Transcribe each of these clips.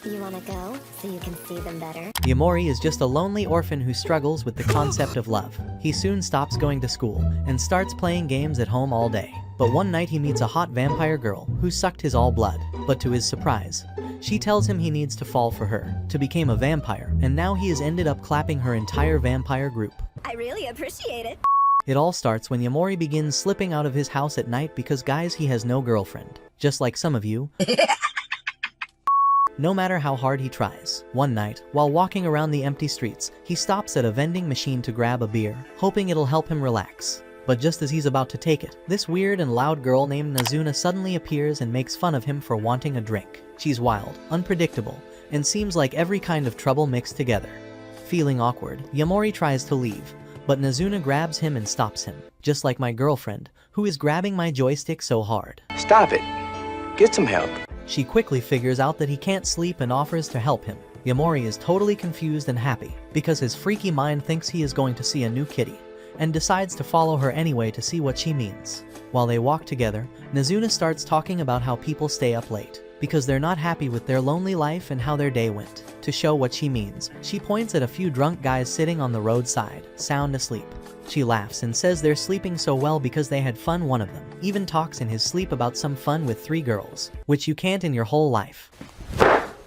You wanna go, so you can see them better? Yamori is just a lonely orphan who struggles with the concept of love. He soon stops going to school, and starts playing games at home all day. But one night he meets a hot vampire girl, who sucked his all blood. But to his surprise, she tells him he needs to fall for her, to become a vampire, and now he has ended up clapping her entire vampire group. I really appreciate it. It all starts when Yamori begins slipping out of his house at night because guys, he has no girlfriend. Just like some of you. No matter how hard he tries. One night, while walking around the empty streets, he stops at a vending machine to grab a beer, hoping it'll help him relax. But just as he's about to take it, this weird and loud girl named Nazuna suddenly appears and makes fun of him for wanting a drink. She's wild, unpredictable, and seems like every kind of trouble mixed together. Feeling awkward, Yamori tries to leave, but Nazuna grabs him and stops him, just like my girlfriend, who is grabbing my joystick so hard. Stop it. Get some help. She quickly figures out that he can't sleep and offers to help him. Yamori is totally confused and happy, because his freaky mind thinks he is going to see a new kitty, and decides to follow her anyway to see what she means. While they walk together, Nazuna starts talking about how people stay up late, because they're not happy with their lonely life and how their day went. To show what she means, she points at a few drunk guys sitting on the roadside, sound asleep. She laughs and says they're sleeping so well because they had fun. One of them even talks in his sleep about some fun with 3 girls, which you can't in your whole life.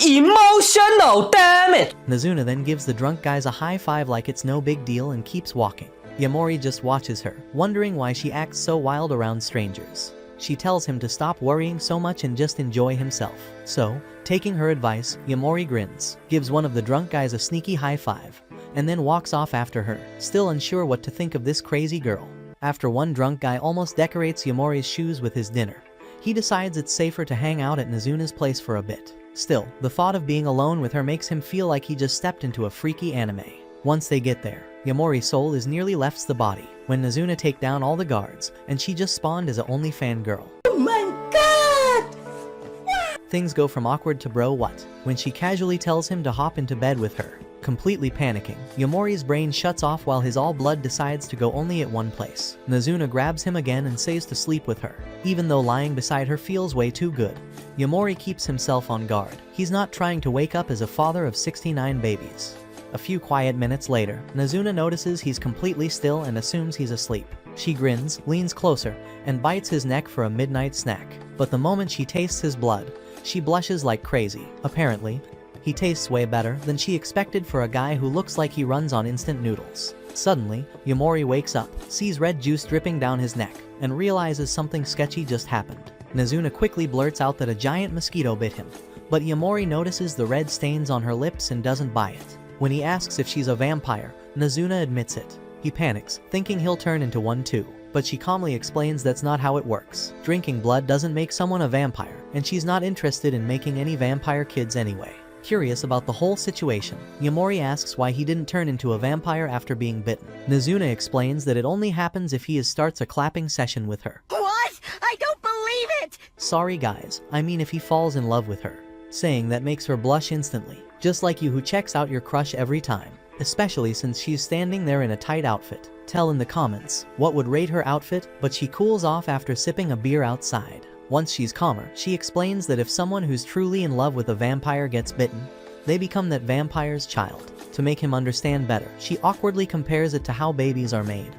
Emotional, damn it! Nazuna then gives the drunk guys a high five like it's no big deal and keeps walking. Yamori just watches her, wondering why she acts so wild around strangers. She tells him to stop worrying so much and just enjoy himself. So, taking her advice, Yamori grins, gives one of the drunk guys a sneaky high five, and then walks off after her, still unsure what to think of this crazy girl. After one drunk guy almost decorates Yamori's shoes with his dinner, he decides it's safer to hang out at Nazuna's place for a bit. Still, the thought of being alone with her makes him feel like he just stepped into a freaky anime. Once they get there, Yamori's soul is nearly left the body when Nazuna take down all the guards, and she just spawned as a OnlyFans girl. Oh my god! Things go from awkward to bro what when she casually tells him to hop into bed with her. Completely panicking, Yamori's brain shuts off while his all blood decides to go only at one place. Nazuna grabs him again and says to sleep with her. Even though lying beside her feels way too good, Yamori keeps himself on guard. He's not trying to wake up as a father of 69 babies. A few quiet minutes later, Nazuna notices he's completely still and assumes he's asleep. She grins, leans closer, and bites his neck for a midnight snack. But the moment she tastes his blood, she blushes like crazy. Apparently, he tastes way better than she expected for a guy who looks like he runs on instant noodles. Suddenly, Yamori wakes up, sees red juice dripping down his neck, and realizes something sketchy just happened. Nazuna quickly blurts out that a giant mosquito bit him, but Yamori notices the red stains on her lips and doesn't buy it. When he asks if she's a vampire, Nazuna admits it. He panics, thinking he'll turn into one too, but she calmly explains that's not how it works. Drinking blood doesn't make someone a vampire, and she's not interested in making any vampire kids anyway. Curious about the whole situation, Yamori asks why he didn't turn into a vampire after being bitten. Nazuna explains that it only happens if he starts a clapping session with her. What? I don't believe it! Sorry guys, I mean if he falls in love with her. Saying that makes her blush instantly, just like you who checks out your crush every time. Especially since she's standing there in a tight outfit. Tell in the comments what would rate her outfit, but she cools off after sipping a beer outside. Once she's calmer, she explains that if someone who's truly in love with a vampire gets bitten, they become that vampire's child. To make him understand better, she awkwardly compares it to how babies are made.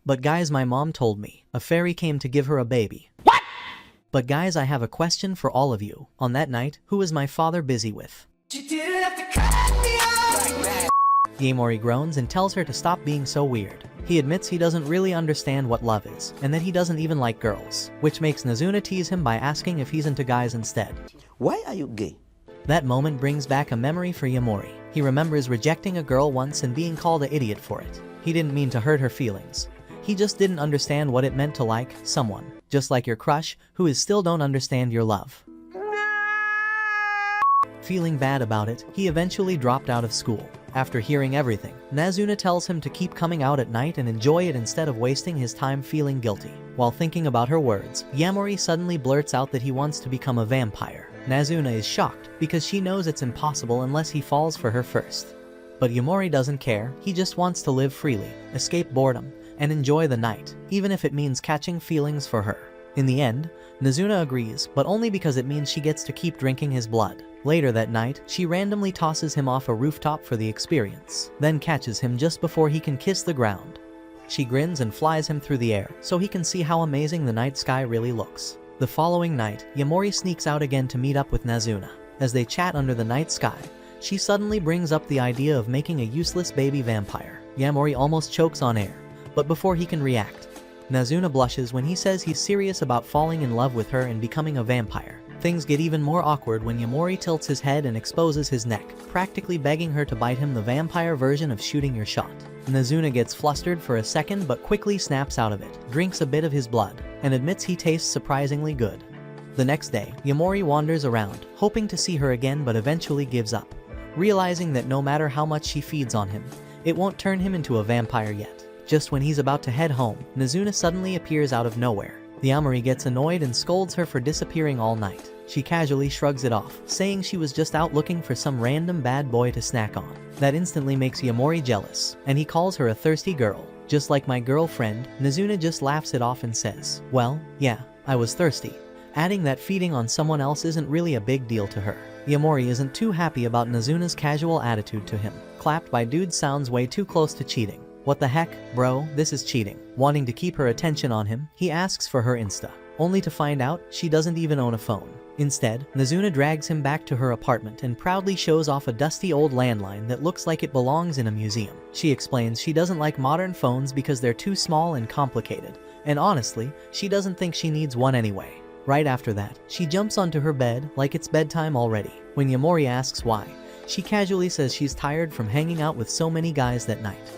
But guys, my mom told me a fairy came to give her a baby. What? But guys, I have a question for all of you. On that night, who was my father busy with? You didn't have to cut me off! Yamori groans and tells her to stop being so weird. He admits he doesn't really understand what love is, and that he doesn't even like girls, which makes Nazuna tease him by asking if he's into guys instead. Why are you gay? That moment brings back a memory for Yamori. He remembers rejecting a girl once and being called an idiot for it. He didn't mean to hurt her feelings. He just didn't understand what it meant to like someone, just like your crush, who is still don't understand your love. Feeling bad about it, he eventually dropped out of school. After hearing everything, Nazuna tells him to keep coming out at night and enjoy it instead of wasting his time feeling guilty. While thinking about her words, Yamori suddenly blurts out that he wants to become a vampire. Nazuna is shocked because she knows it's impossible unless he falls for her first. But Yamori doesn't care, he just wants to live freely, escape boredom, and enjoy the night, even if it means catching feelings for her. In the end, Nazuna agrees, but only because it means she gets to keep drinking his blood. Later that night, she randomly tosses him off a rooftop for the experience, then catches him just before he can kiss the ground. She grins and flies him through the air, so he can see how amazing the night sky really looks. The following night, Yamori sneaks out again to meet up with Nazuna. As they chat under the night sky, she suddenly brings up the idea of making a useless baby vampire. Yamori almost chokes on air, but before he can react, Nazuna blushes when he says he's serious about falling in love with her and becoming a vampire. Things get even more awkward when Yamori tilts his head and exposes his neck, practically begging her to bite him, the vampire version of shooting your shot. Nazuna gets flustered for a second but quickly snaps out of it, drinks a bit of his blood, and admits he tastes surprisingly good. The next day, Yamori wanders around, hoping to see her again but eventually gives up, realizing that no matter how much she feeds on him, it won't turn him into a vampire yet. Just when he's about to head home, Nazuna suddenly appears out of nowhere. Yamori gets annoyed and scolds her for disappearing all night. She casually shrugs it off, saying she was just out looking for some random bad boy to snack on. That instantly makes Yamori jealous, and he calls her a thirsty girl. Just like my girlfriend, Nazuna just laughs it off and says, "Well, yeah, I was thirsty," adding that feeding on someone else isn't really a big deal to her. Yamori isn't too happy about Nazuna's casual attitude to him. Clapped by dude sounds way too close to cheating. What the heck, bro, this is cheating. Wanting to keep her attention on him, he asks for her Insta, only to find out she doesn't even own a phone. Instead, Nazuna drags him back to her apartment and proudly shows off a dusty old landline that looks like it belongs in a museum. She explains she doesn't like modern phones because they're too small and complicated, and honestly, she doesn't think she needs one anyway. Right after that, she jumps onto her bed like it's bedtime already. When Yamori asks why, she casually says she's tired from hanging out with so many guys that night.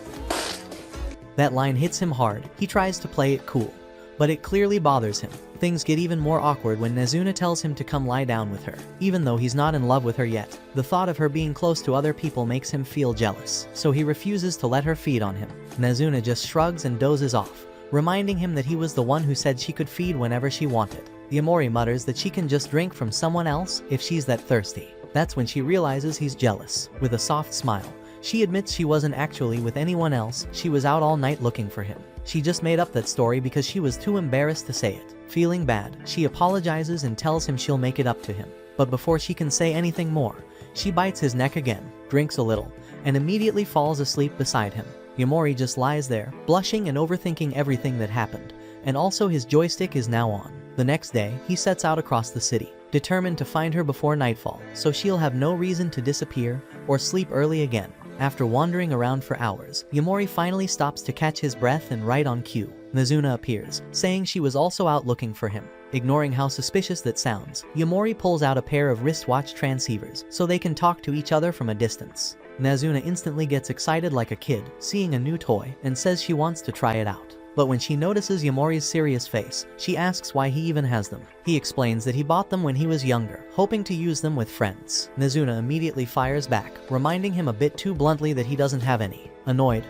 That line hits him hard. He tries to play it cool, but it clearly bothers him. Things get even more awkward when Nazuna tells him to come lie down with her. Even though he's not in love with her yet, the thought of her being close to other people makes him feel jealous, so he refuses to let her feed on him. Nazuna just shrugs and dozes off, reminding him that he was the one who said she could feed whenever she wanted. Yamori mutters that she can just drink from someone else if she's that thirsty. That's when she realizes he's jealous. With a soft smile, she admits she wasn't actually with anyone else, she was out all night looking for him. She just made up that story because she was too embarrassed to say it. Feeling bad, she apologizes and tells him she'll make it up to him. But before she can say anything more, she bites his neck again, drinks a little, and immediately falls asleep beside him. Yamori just lies there, blushing and overthinking everything that happened, and also his joystick is now on. The next day, he sets out across the city, determined to find her before nightfall, so she'll have no reason to disappear or sleep early again. After wandering around for hours, Yamori finally stops to catch his breath, and right on cue, Nazuna appears, saying she was also out looking for him. Ignoring how suspicious that sounds, Yamori pulls out a pair of wristwatch transceivers so they can talk to each other from a distance. Nazuna instantly gets excited like a kid, seeing a new toy, and says she wants to try it out. But when she notices Yamori's serious face, she asks why he even has them. He explains that he bought them when he was younger, hoping to use them with friends. Nazuna immediately fires back, reminding him a bit too bluntly that he doesn't have any. Annoyed,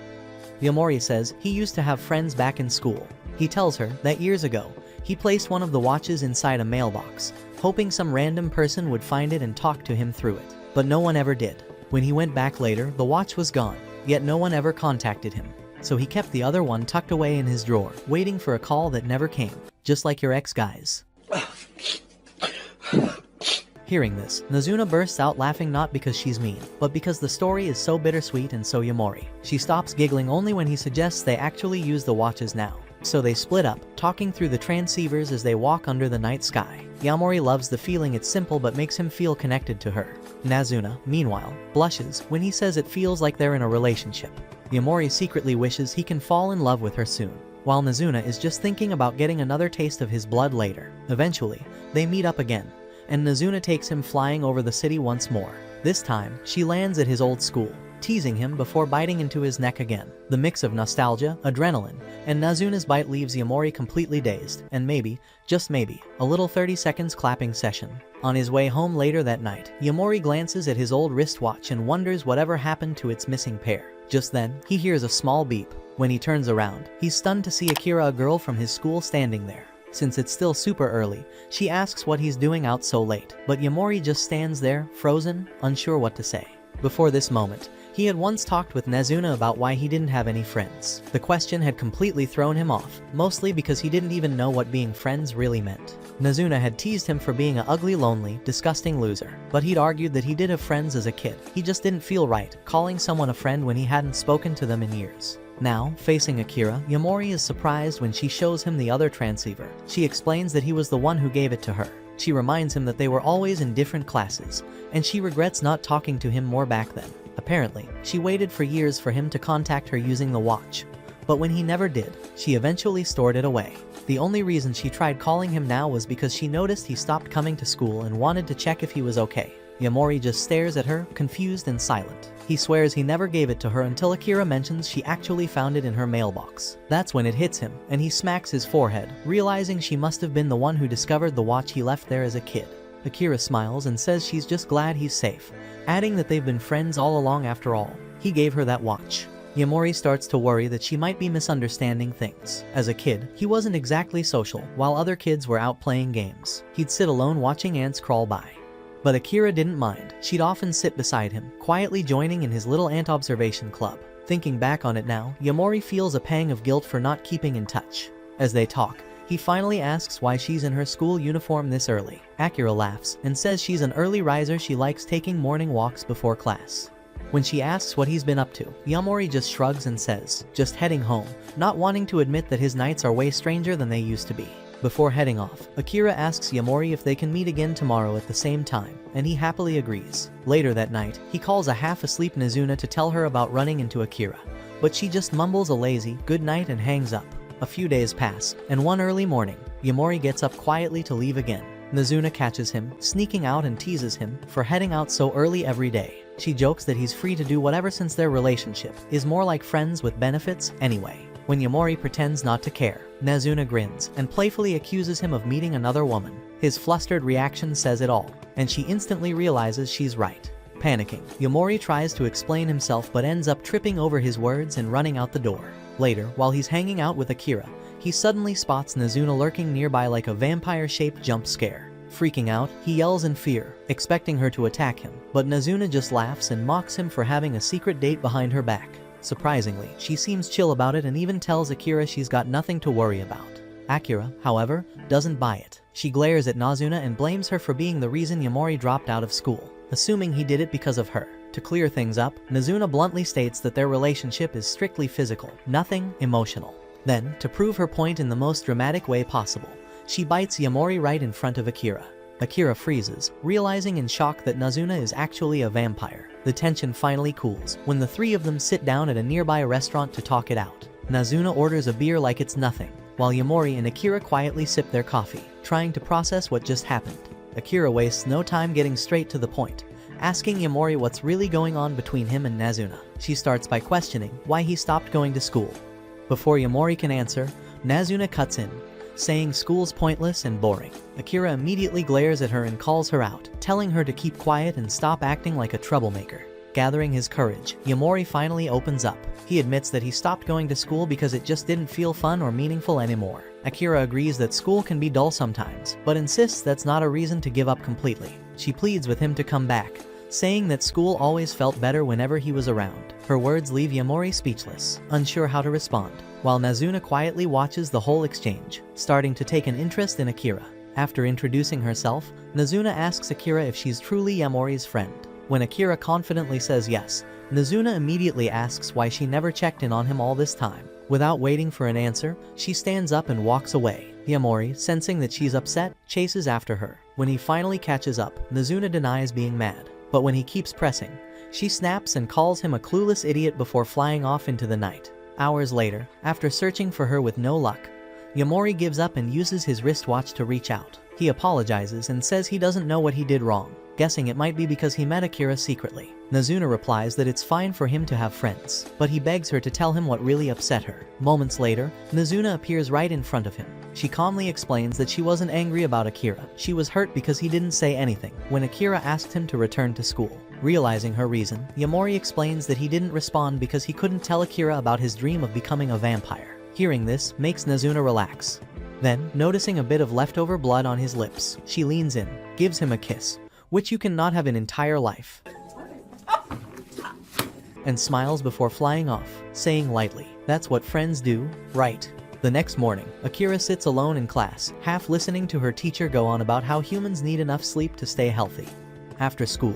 Yamori says he used to have friends back in school. He tells her that years ago, he placed one of the watches inside a mailbox, hoping some random person would find it and talk to him through it. But no one ever did. When he went back later, the watch was gone, yet no one ever contacted him. So he kept the other one tucked away in his drawer, waiting for a call that never came, just like your ex guys. Hearing this, Nazuna bursts out laughing, not because she's mean, but because the story is so bittersweet and so Yamori. She stops giggling only when he suggests they actually use the watches now. So they split up, talking through the transceivers as they walk under the night sky. Yamori loves the feeling it's simple but makes him feel connected to her. Nazuna, meanwhile, blushes when he says it feels like they're in a relationship. Yamori secretly wishes he can fall in love with her soon, while Nazuna is just thinking about getting another taste of his blood later. Eventually, they meet up again, and Nazuna takes him flying over the city once more. This time, she lands at his old school, teasing him before biting into his neck again. The mix of nostalgia, adrenaline, and Nazuna's bite leaves Yamori completely dazed, and maybe, just maybe, a little 30 seconds clapping session. On his way home later that night, Yamori glances at his old wristwatch and wonders whatever happened to its missing pair. Just then, he hears a small beep. When he turns around, he's stunned to see Akira, a girl from his school, standing there. Since it's still super early, she asks what he's doing out so late, but Yamori just stands there, frozen, unsure what to say. Before this moment, he had once talked with Nazuna about why he didn't have any friends. The question had completely thrown him off, mostly because he didn't even know what being friends really meant. Nazuna had teased him for being an ugly, lonely, disgusting loser, but he'd argued that he did have friends as a kid. He just didn't feel right calling someone a friend when he hadn't spoken to them in years. Now, facing Akira, Yamori is surprised when she shows him the other transceiver. She explains that he was the one who gave it to her. She reminds him that they were always in different classes, and she regrets not talking to him more back then. Apparently, she waited for years for him to contact her using the watch, but when he never did, she eventually stored it away. The only reason she tried calling him now was because she noticed he stopped coming to school and wanted to check if he was okay. Yamori just stares at her, confused and silent. He swears he never gave it to her until Akira mentions she actually found it in her mailbox. That's when it hits him, and he smacks his forehead, realizing she must have been the one who discovered the watch he left there as a kid. Akira smiles and says she's just glad he's safe, adding that they've been friends all along after all. He gave her that watch. Yamori starts to worry that she might be misunderstanding things. As a kid, he wasn't exactly social, while other kids were out playing games. He'd sit alone watching ants crawl by. But Akira didn't mind. She'd often sit beside him, quietly joining in his little ant observation club. Thinking back on it now, Yamori feels a pang of guilt for not keeping in touch. As they talk, he finally asks why she's in her school uniform this early. Akira laughs and says she's an early riser, she likes taking morning walks before class. When she asks what he's been up to, Yamori just shrugs and says, just heading home, not wanting to admit that his nights are way stranger than they used to be. Before heading off, Akira asks Yamori if they can meet again tomorrow at the same time, and he happily agrees. Later that night, he calls a half-asleep Nazuna to tell her about running into Akira, but she just mumbles a lazy good night and hangs up. A few days pass, and one early morning, Yamori gets up quietly to leave again. Nazuna catches him, sneaking out, and teases him for heading out so early every day. She jokes that he's free to do whatever since their relationship is more like friends with benefits anyway. When Yamori pretends not to care, Nazuna grins and playfully accuses him of meeting another woman. His flustered reaction says it all, and she instantly realizes she's right. Panicking, Yamori tries to explain himself but ends up tripping over his words and running out the door. Later, while he's hanging out with Akira, he suddenly spots Nazuna lurking nearby like a vampire-shaped jump scare. Freaking out, he yells in fear, expecting her to attack him, but Nazuna just laughs and mocks him for having a secret date behind her back. Surprisingly, she seems chill about it and even tells Akira she's got nothing to worry about. Akira, however, doesn't buy it. She glares at Nazuna and blames her for being the reason Yamori dropped out of school, assuming he did it because of her. To clear things up, Nazuna bluntly states that their relationship is strictly physical, nothing emotional. Then, to prove her point in the most dramatic way possible, she bites Yamori right in front of Akira. Akira freezes, realizing in shock that Nazuna is actually a vampire. The tension finally cools when the three of them sit down at a nearby restaurant to talk it out. Nazuna orders a beer like it's nothing, while Yamori and Akira quietly sip their coffee, trying to process what just happened. Akira wastes no time getting straight to the point, asking Yamori what's really going on between him and Nazuna. She starts by questioning why he stopped going to school. Before Yamori can answer, Nazuna cuts in, saying school's pointless and boring. Akira immediately glares at her and calls her out, telling her to keep quiet and stop acting like a troublemaker. Gathering his courage, Yamori finally opens up. He admits that he stopped going to school because it just didn't feel fun or meaningful anymore. Akira agrees that school can be dull sometimes, but insists that's not a reason to give up completely. She pleads with him to come back, saying that school always felt better whenever he was around. Her words leave Yamori speechless, unsure how to respond, while Nazuna quietly watches the whole exchange, starting to take an interest in Akira. After introducing herself, Nazuna asks Akira if she's truly Yamori's friend. When Akira confidently says yes, Nazuna immediately asks why she never checked in on him all this time. Without waiting for an answer, she stands up and walks away. Yamori, sensing that she's upset, chases after her. When he finally catches up, Nazuna denies being mad, but when he keeps pressing, she snaps and calls him a clueless idiot before flying off into the night. Hours later, after searching for her with no luck, Yamori gives up and uses his wristwatch to reach out. He apologizes and says he doesn't know what he did wrong, guessing it might be because he met Akira secretly. Nazuna replies that it's fine for him to have friends, but he begs her to tell him what really upset her. Moments later, Nazuna appears right in front of him. She calmly explains that she wasn't angry about Akira. She was hurt because he didn't say anything when Akira asked him to return to school. Realizing her reason, Yamori explains that he didn't respond because he couldn't tell Akira about his dream of becoming a vampire. Hearing this makes Nazuna relax. Then, noticing a bit of leftover blood on his lips, she leans in, gives him a kiss, which you cannot have an entire life, and smiles before flying off, saying lightly, "That's what friends do, right?" The next morning, Akira sits alone in class, half listening to her teacher go on about how humans need enough sleep to stay healthy. After school,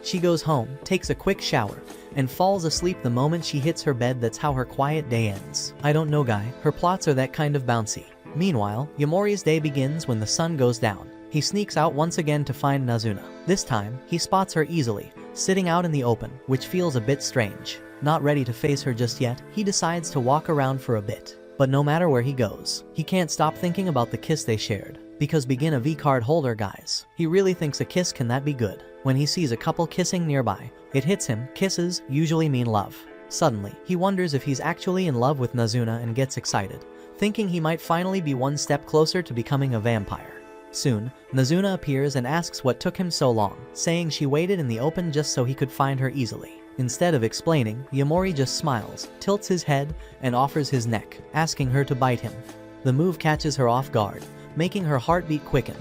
she goes home, takes a quick shower, and falls asleep the moment she hits her bed. That's how her quiet day ends. I don't know, guy, her plots are that kind of bouncy. Meanwhile, Yamori's day begins when the sun goes down. He sneaks out once again to find Nazuna. This time, he spots her easily, sitting out in the open, which feels a bit strange. Not ready to face her just yet, he decides to walk around for a bit. But no matter where he goes, he can't stop thinking about the kiss they shared. Because begin a V-card holder, guys. He really thinks a kiss can that be good. When he sees a couple kissing nearby, it hits him. Kisses usually mean love. Suddenly, he wonders if he's actually in love with Nazuna and gets excited, thinking he might finally be one step closer to becoming a vampire. Soon, Nazuna appears and asks what took him so long, saying she waited in the open just so he could find her easily. Instead of explaining, Yamori just smiles, tilts his head, and offers his neck, asking her to bite him. The move catches her off guard, making her heartbeat quicken,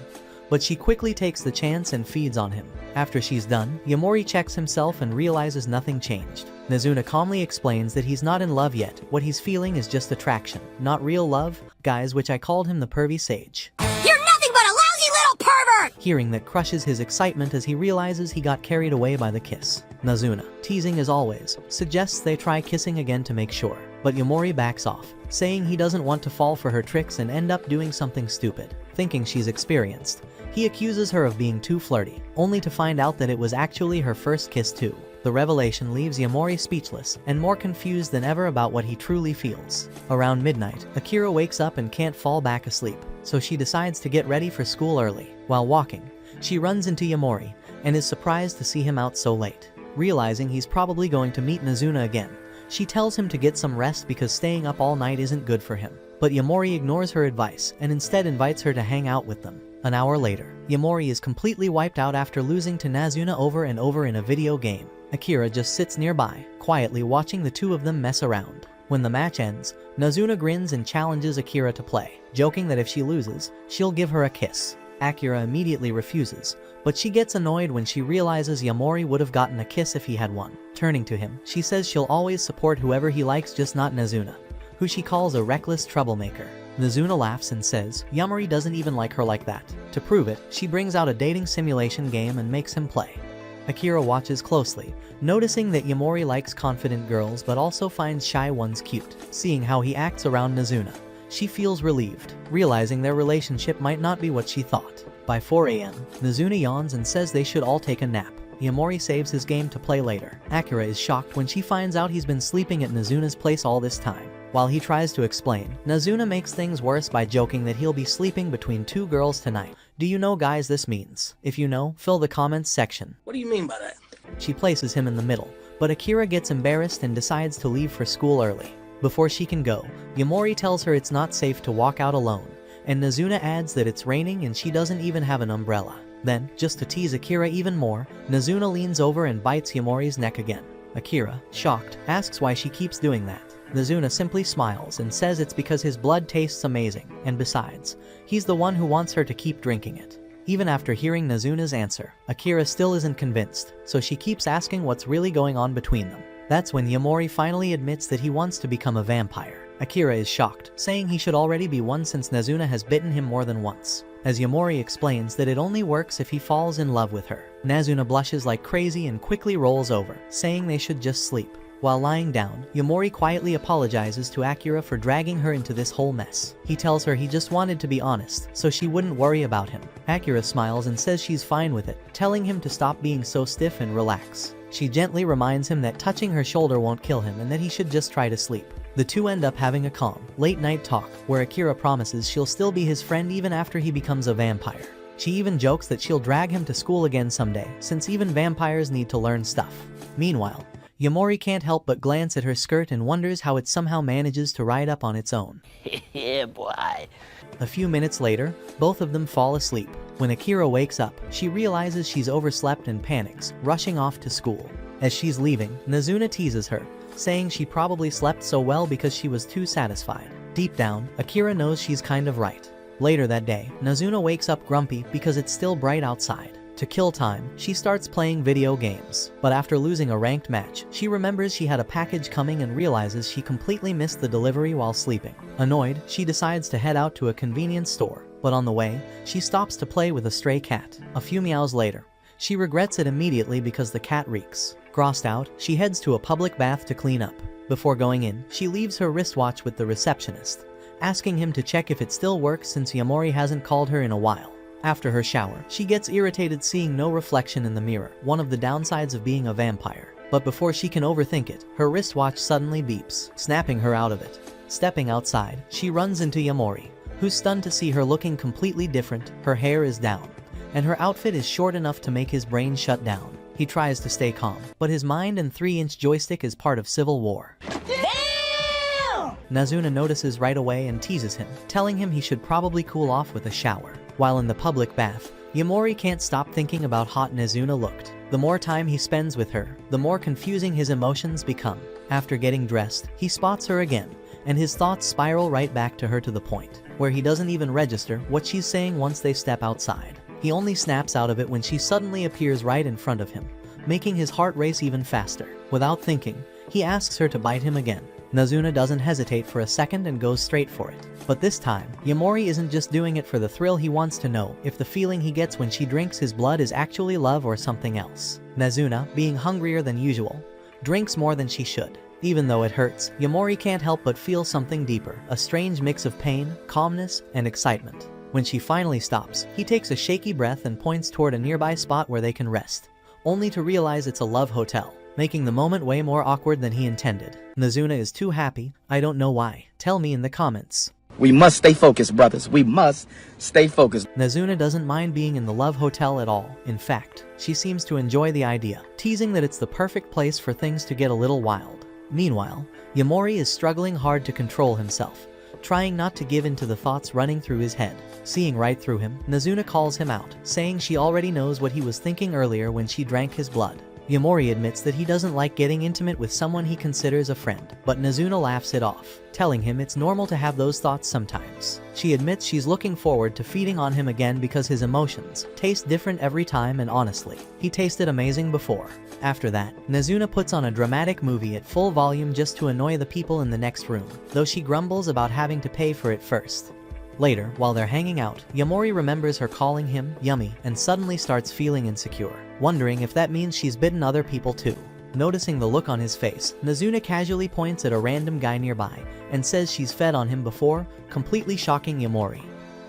but she quickly takes the chance and feeds on him. After she's done, Yamori checks himself and realizes nothing changed. Nazuna calmly explains that he's not in love yet, what he's feeling is just attraction, not real love, guys, which I called him the pervy sage. You're nothing but a lousy little pervert! Hearing that crushes his excitement as he realizes he got carried away by the kiss. Nazuna, teasing as always, suggests they try kissing again to make sure, but Yamori backs off, saying he doesn't want to fall for her tricks and end up doing something stupid. Thinking she's experienced, he accuses her of being too flirty, only to find out that it was actually her first kiss too. The revelation leaves Yamori speechless and more confused than ever about what he truly feels. Around midnight, Akira wakes up and can't fall back asleep, so she decides to get ready for school early. While walking, she runs into Yamori and is surprised to see him out so late. Realizing he's probably going to meet Nazuna again, she tells him to get some rest because staying up all night isn't good for him. But Yamori ignores her advice and instead invites her to hang out with them. An hour later, Yamori is completely wiped out after losing to Nazuna over and over in a video game. Akira just sits nearby, quietly watching the two of them mess around. When the match ends, Nazuna grins and challenges Akira to play, joking that if she loses, she'll give her a kiss. Akira immediately refuses, but she gets annoyed when she realizes Yamori would have gotten a kiss if he had won. Turning to him, she says she'll always support whoever he likes, just not Nazuna, who she calls a reckless troublemaker. Nazuna laughs and says Yamori doesn't even like her like that. To prove it, she brings out a dating simulation game and makes him play. Akira watches closely, noticing that Yamori likes confident girls but also finds shy ones cute. Seeing how he acts around Nazuna, she feels relieved, realizing their relationship might not be what she thought. By 4 a.m., Nazuna yawns and says they should all take a nap. Yamori saves his game to play later. Akira is shocked when she finds out he's been sleeping at Nazuna's place all this time. While he tries to explain, Nazuna makes things worse by joking that he'll be sleeping between two girls tonight. Do you know, guys, this means? If you know, fill the comments section. What do you mean by that? She places him in the middle, but Akira gets embarrassed and decides to leave for school early. Before she can go, Yamori tells her it's not safe to walk out alone, and Nazuna adds that it's raining and she doesn't even have an umbrella. Then, just to tease Akira even more, Nazuna leans over and bites Yamori's neck again. Akira, shocked, asks why she keeps doing that. Nazuna simply smiles and says it's because his blood tastes amazing, and besides, he's the one who wants her to keep drinking it. Even after hearing Nazuna's answer, Akira still isn't convinced, so she keeps asking what's really going on between them. That's when Yamori finally admits that he wants to become a vampire. Akira is shocked, saying he should already be one since Nazuna has bitten him more than once. As Yamori explains that it only works if he falls in love with her. Nazuna blushes like crazy and quickly rolls over, saying they should just sleep. While lying down, Yamori quietly apologizes to Akira for dragging her into this whole mess. He tells her he just wanted to be honest, so she wouldn't worry about him. Akira smiles and says she's fine with it, telling him to stop being so stiff and relax. She gently reminds him that touching her shoulder won't kill him and that he should just try to sleep. The two end up having a calm, late-night talk, where Akira promises she'll still be his friend even after he becomes a vampire. She even jokes that she'll drag him to school again someday, since even vampires need to learn stuff. Meanwhile, Yamori can't help but glance at her skirt and wonders how it somehow manages to ride up on its own. Yeah, boy. A few minutes later, both of them fall asleep. When Akira wakes up, she realizes she's overslept and panics, rushing off to school. As she's leaving, Nazuna teases her, saying she probably slept so well because she was too satisfied. Deep down, Akira knows she's kind of right. Later that day, Nazuna wakes up grumpy because it's still bright outside. To kill time, she starts playing video games. But after losing a ranked match, she remembers she had a package coming and realizes she completely missed the delivery while sleeping. Annoyed, she decides to head out to a convenience store. But on the way, she stops to play with a stray cat. A few meows later, she regrets it immediately because the cat reeks. Grossed out, she heads to a public bath to clean up. Before going in, she leaves her wristwatch with the receptionist, asking him to check if it still works since Yamori hasn't called her in a while. After her shower, she gets irritated seeing no reflection in the mirror, one of the downsides of being a vampire. But before she can overthink it, her wristwatch suddenly beeps, snapping her out of it. Stepping outside, she runs into Yamori, who's stunned to see her looking completely different. Her hair is down, and her outfit is short enough to make his brain shut down. He tries to stay calm, but his mind and 3-inch joystick is part of civil war. Damn! Nazuna notices right away and teases him, telling him he should probably cool off with a shower. While in the public bath, Yamori can't stop thinking about how hot Nazuna looked. The more time he spends with her, the more confusing his emotions become. After getting dressed, he spots her again, and his thoughts spiral right back to her to the point where he doesn't even register what she's saying once they step outside. He only snaps out of it when she suddenly appears right in front of him, making his heart race even faster. Without thinking, he asks her to bite him again. Nazuna doesn't hesitate for a second and goes straight for it. But this time, Yamori isn't just doing it for the thrill. He wants to know if the feeling he gets when she drinks his blood is actually love or something else. Nazuna, being hungrier than usual, drinks more than she should. Even though it hurts, Yamori can't help but feel something deeper, a strange mix of pain, calmness, and excitement. When she finally stops, he takes a shaky breath and points toward a nearby spot where they can rest, only to realize it's a love hotel, making the moment way more awkward than he intended. Nazuna is too happy. I don't know why. Tell me in the comments. We must stay focused, brothers. We must stay focused. Nazuna doesn't mind being in the love hotel at all. In fact, she seems to enjoy the idea, teasing that it's the perfect place for things to get a little wild. Meanwhile, Yamori is struggling hard to control himself, trying not to give in to the thoughts running through his head. Seeing right through him, Nazuna calls him out, saying she already knows what he was thinking earlier when she drank his blood. Yamori admits that he doesn't like getting intimate with someone he considers a friend, but Nazuna laughs it off, telling him it's normal to have those thoughts sometimes. She admits she's looking forward to feeding on him again because his emotions taste different every time, and honestly, he tasted amazing before. After that, Nazuna puts on a dramatic movie at full volume just to annoy the people in the next room, though she grumbles about having to pay for it first. Later, while they're hanging out, Yamori remembers her calling him yummy and suddenly starts feeling insecure, wondering if that means she's bitten other people too. Noticing the look on his face, Nazuna casually points at a random guy nearby and says she's fed on him before, completely shocking Yamori.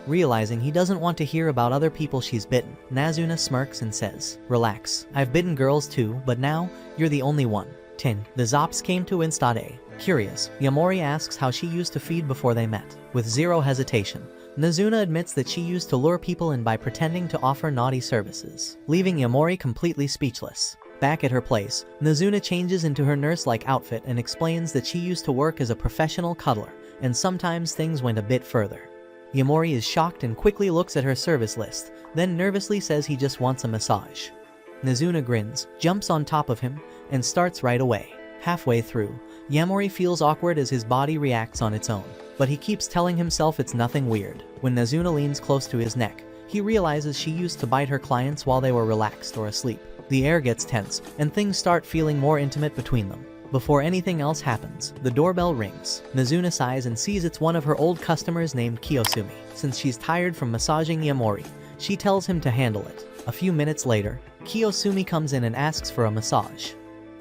Realizing he doesn't want to hear about other people she's bitten, Nazuna smirks and says, "Relax, I've bitten girls too, but now, you're the only one." 10. The Zops came to Instade. Curious, Yamori asks how she used to feed before they met. With zero hesitation, Nazuna admits that she used to lure people in by pretending to offer naughty services, leaving Yamori completely speechless. Back at her place, Nazuna changes into her nurse-like outfit and explains that she used to work as a professional cuddler, and sometimes things went a bit further. Yamori is shocked and quickly looks at her service list, then nervously says he just wants a massage. Nazuna grins, jumps on top of him, and starts right away. Halfway through, Yamori feels awkward as his body reacts on its own, but he keeps telling himself it's nothing weird. When Nazuna leans close to his neck, he realizes she used to bite her clients while they were relaxed or asleep. The air gets tense, and things start feeling more intimate between them. Before anything else happens, the doorbell rings. Nazuna sighs and sees it's one of her old customers named Kiyosumi. Since she's tired from massaging Yamori, she tells him to handle it. A few minutes later, Kiyosumi comes in and asks for a massage.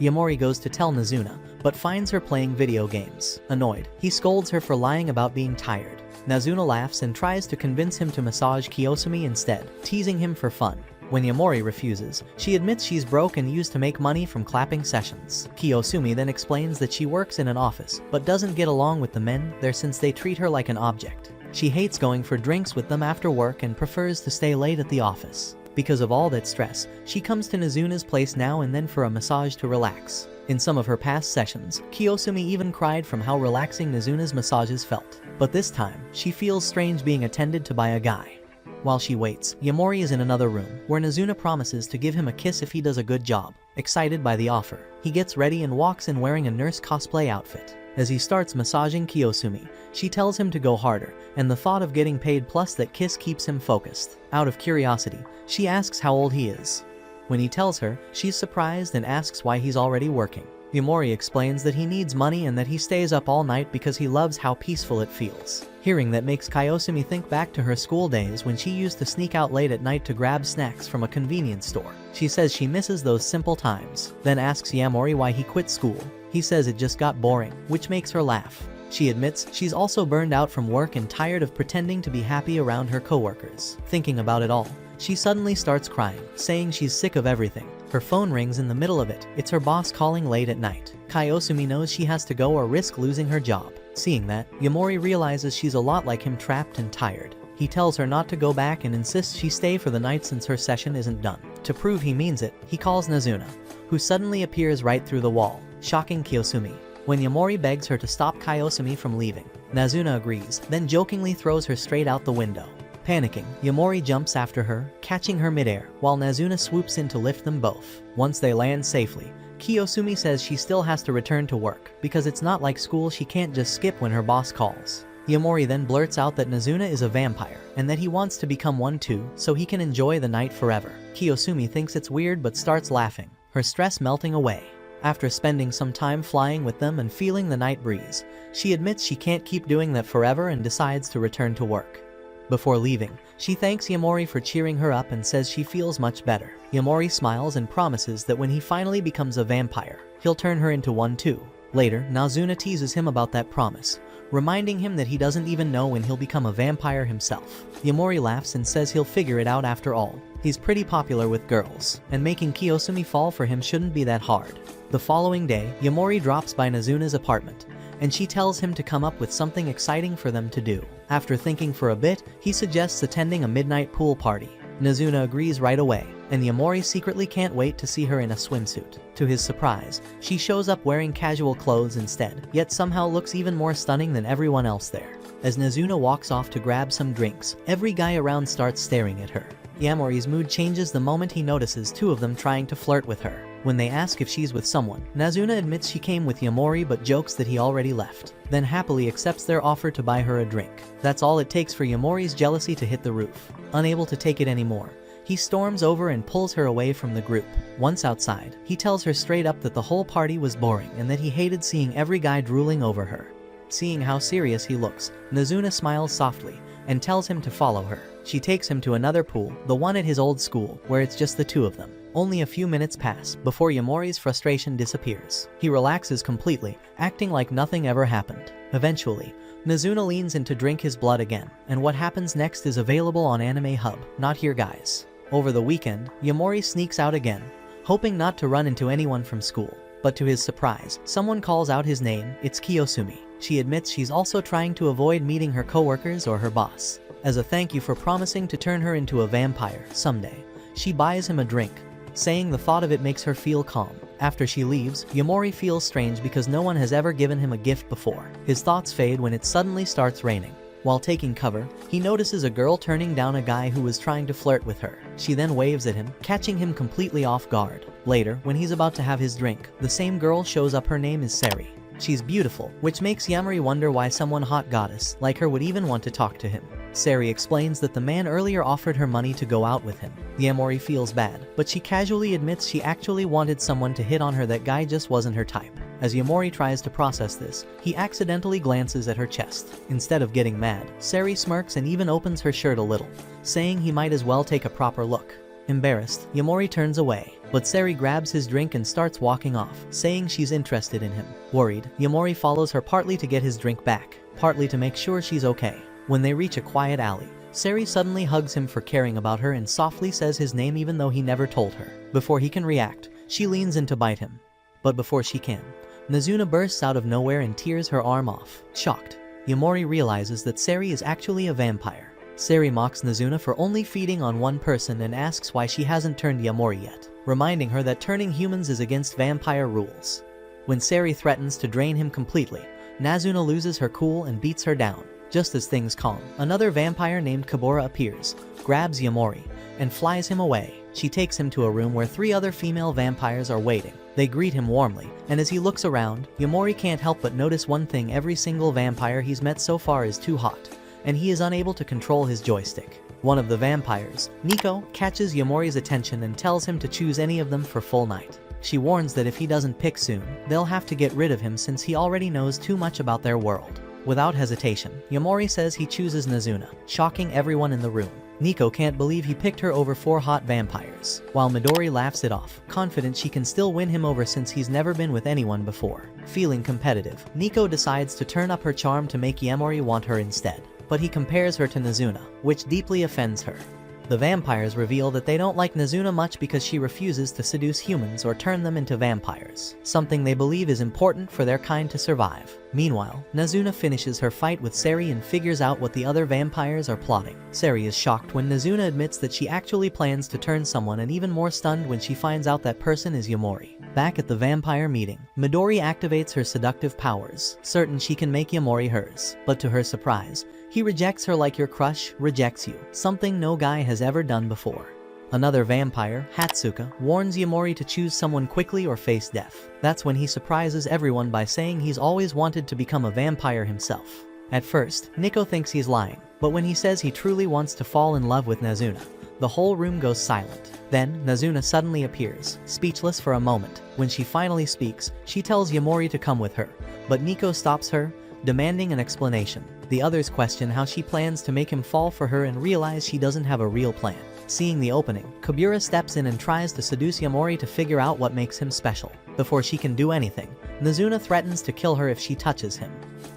Yamori goes to tell Nazuna, but finds her playing video games. Annoyed, he scolds her for lying about being tired. Nazuna laughs and tries to convince him to massage Kiyosumi instead, teasing him for fun. When Yamori refuses, she admits she's broke and used to make money from clapping sessions. Kiyosumi then explains that she works in an office, but doesn't get along with the men there since they treat her like an object. She hates going for drinks with them after work and prefers to stay late at the office. Because of all that stress, she comes to Nazuna's place now and then for a massage to relax. In some of her past sessions, Kiyosumi even cried from how relaxing Nazuna's massages felt. But this time, she feels strange being attended to by a guy. While she waits, Yamori is in another room, where Nazuna promises to give him a kiss if he does a good job. Excited by the offer, he gets ready and walks in wearing a nurse cosplay outfit. As he starts massaging Kiyosumi, she tells him to go harder, and the thought of getting paid plus that kiss keeps him focused. Out of curiosity, she asks how old he is. When he tells her, she's surprised and asks why he's already working. Yamori explains that he needs money and that he stays up all night because he loves how peaceful it feels. Hearing that makes Kiyosumi think back to her school days when she used to sneak out late at night to grab snacks from a convenience store. She says she misses those simple times, then asks Yamori why he quit school. He says it just got boring, which makes her laugh. She admits she's also burned out from work and tired of pretending to be happy around her coworkers. Thinking about it all, she suddenly starts crying, saying she's sick of everything. Her phone rings in the middle of it. It's her boss calling late at night. Kiyosumi knows she has to go or risk losing her job. Seeing that, Yamori realizes she's a lot like him, trapped and tired. He tells her not to go back and insists she stay for the night since her session isn't done. To prove he means it, he calls Nazuna, who suddenly appears right through the wall, shocking Kiyosumi. When Yamori begs her to stop Kiyosumi from leaving, Nazuna agrees, then jokingly throws her straight out the window. Panicking, Yamori jumps after her, catching her midair, while Nazuna swoops in to lift them both. Once they land safely, Kiyosumi says she still has to return to work, because it's not like school, she can't just skip when her boss calls. Yamori then blurts out that Nazuna is a vampire, and that he wants to become one too, so he can enjoy the night forever. Kiyosumi thinks it's weird but starts laughing, her stress melting away. After spending some time flying with them and feeling the night breeze, she admits she can't keep doing that forever and decides to return to work. Before leaving, she thanks Yamori for cheering her up and says she feels much better. Yamori smiles and promises that when he finally becomes a vampire, he'll turn her into one too. Later, Nazuna teases him about that promise, reminding him that he doesn't even know when he'll become a vampire himself. Yamori laughs and says he'll figure it out after all. He's pretty popular with girls, and making Kiyosumi fall for him shouldn't be that hard. The following day, Yamori drops by Nazuna's apartment, and she tells him to come up with something exciting for them to do. After thinking for a bit, he suggests attending a midnight pool party. Nazuna agrees right away, and Yamori secretly can't wait to see her in a swimsuit. To his surprise, she shows up wearing casual clothes instead, yet somehow looks even more stunning than everyone else there. As Nazuna walks off to grab some drinks, every guy around starts staring at her. Yamori's mood changes the moment he notices two of them trying to flirt with her. When they ask if she's with someone, Nazuna admits she came with Yamori but jokes that he already left, then happily accepts their offer to buy her a drink. That's all it takes for Yamori's jealousy to hit the roof. Unable to take it anymore, he storms over and pulls her away from the group. Once outside, he tells her straight up that the whole party was boring and that he hated seeing every guy drooling over her. Seeing how serious he looks, Nazuna smiles softly and tells him to follow her. She takes him to another pool, the one at his old school, where it's just the two of them. Only a few minutes pass before Yamori's frustration disappears. He relaxes completely, acting like nothing ever happened. Eventually, Nazuna leans in to drink his blood again, and what happens next is available on Anime Hub, not here guys. Over the weekend, Yamori sneaks out again, hoping not to run into anyone from school. But to his surprise, someone calls out his name. It's Kiyosumi. She admits she's also trying to avoid meeting her coworkers or her boss. As a thank you for promising to turn her into a vampire someday, she buys him a drink, saying the thought of it makes her feel calm. After she leaves, Yamori feels strange because no one has ever given him a gift before. His thoughts fade when it suddenly starts raining. While taking cover, he notices a girl turning down a guy who was trying to flirt with her. She then waves at him, catching him completely off guard. Later, when he's about to have his drink, the same girl shows up. Her name is Sari. She's beautiful, which makes Yamori wonder why someone hot goddess like her would even want to talk to him. Sari explains that the man earlier offered her money to go out with him. Yamori feels bad, but she casually admits she actually wanted someone to hit on her. That guy just wasn't her type. As Yamori tries to process this, he accidentally glances at her chest. Instead of getting mad, Sari smirks and even opens her shirt a little, saying he might as well take a proper look. Embarrassed, Yamori turns away, but Sari grabs his drink and starts walking off, saying she's interested in him. Worried, Yamori follows her partly to get his drink back, partly to make sure she's okay. When they reach a quiet alley, Sari suddenly hugs him for caring about her and softly says his name even though he never told her. Before he can react, she leans in to bite him. But before she can, Nazuna bursts out of nowhere and tears her arm off. Shocked, Yamori realizes that Sari is actually a vampire. Sari mocks Nazuna for only feeding on one person and asks why she hasn't turned Yamori yet, reminding her that turning humans is against vampire rules. When Sari threatens to drain him completely, Nazuna loses her cool and beats her down. Just as things calm, another vampire named Kabura appears, grabs Yamori, and flies him away. She takes him to a room where 3 other female vampires are waiting. They greet him warmly, and as he looks around, Yamori can't help but notice one thing: every single vampire he's met so far is too hot, and he is unable to control his joystick. One of the vampires, Nico, catches Yamori's attention and tells him to choose any of them for full night. She warns that if he doesn't pick soon, they'll have to get rid of him since he already knows too much about their world. Without hesitation, Yamori says he chooses Nazuna, shocking everyone in the room. Nico can't believe he picked her over 4 hot vampires, while Midori laughs it off, confident she can still win him over since he's never been with anyone before. Feeling competitive, Nico decides to turn up her charm to make Yamori want her instead, but he compares her to Nazuna, which deeply offends her. The vampires reveal that they don't like Nazuna much because she refuses to seduce humans or turn them into vampires, something they believe is important for their kind to survive. Meanwhile, Nazuna finishes her fight with Sari and figures out what the other vampires are plotting. Sari is shocked when Nazuna admits that she actually plans to turn someone, and even more stunned when she finds out that person is Yamori. Back at the vampire meeting, Midori activates her seductive powers, certain she can make Yamori hers, but to her surprise, he rejects her like your crush rejects you, something no guy has ever done before. Another vampire, Hatsuka, warns Yamori to choose someone quickly or face death. That's when he surprises everyone by saying he's always wanted to become a vampire himself. At first, Nico thinks he's lying, but when he says he truly wants to fall in love with Nazuna, the whole room goes silent. Then, Nazuna suddenly appears, speechless for a moment. When she finally speaks, she tells Yamori to come with her, but Nico stops her, demanding an explanation. The others question how she plans to make him fall for her and realize she doesn't have a real plan. Seeing the opening, Kabura steps in and tries to seduce Yamori to figure out what makes him special. Before she can do anything, Nazuna threatens to kill her if she touches him.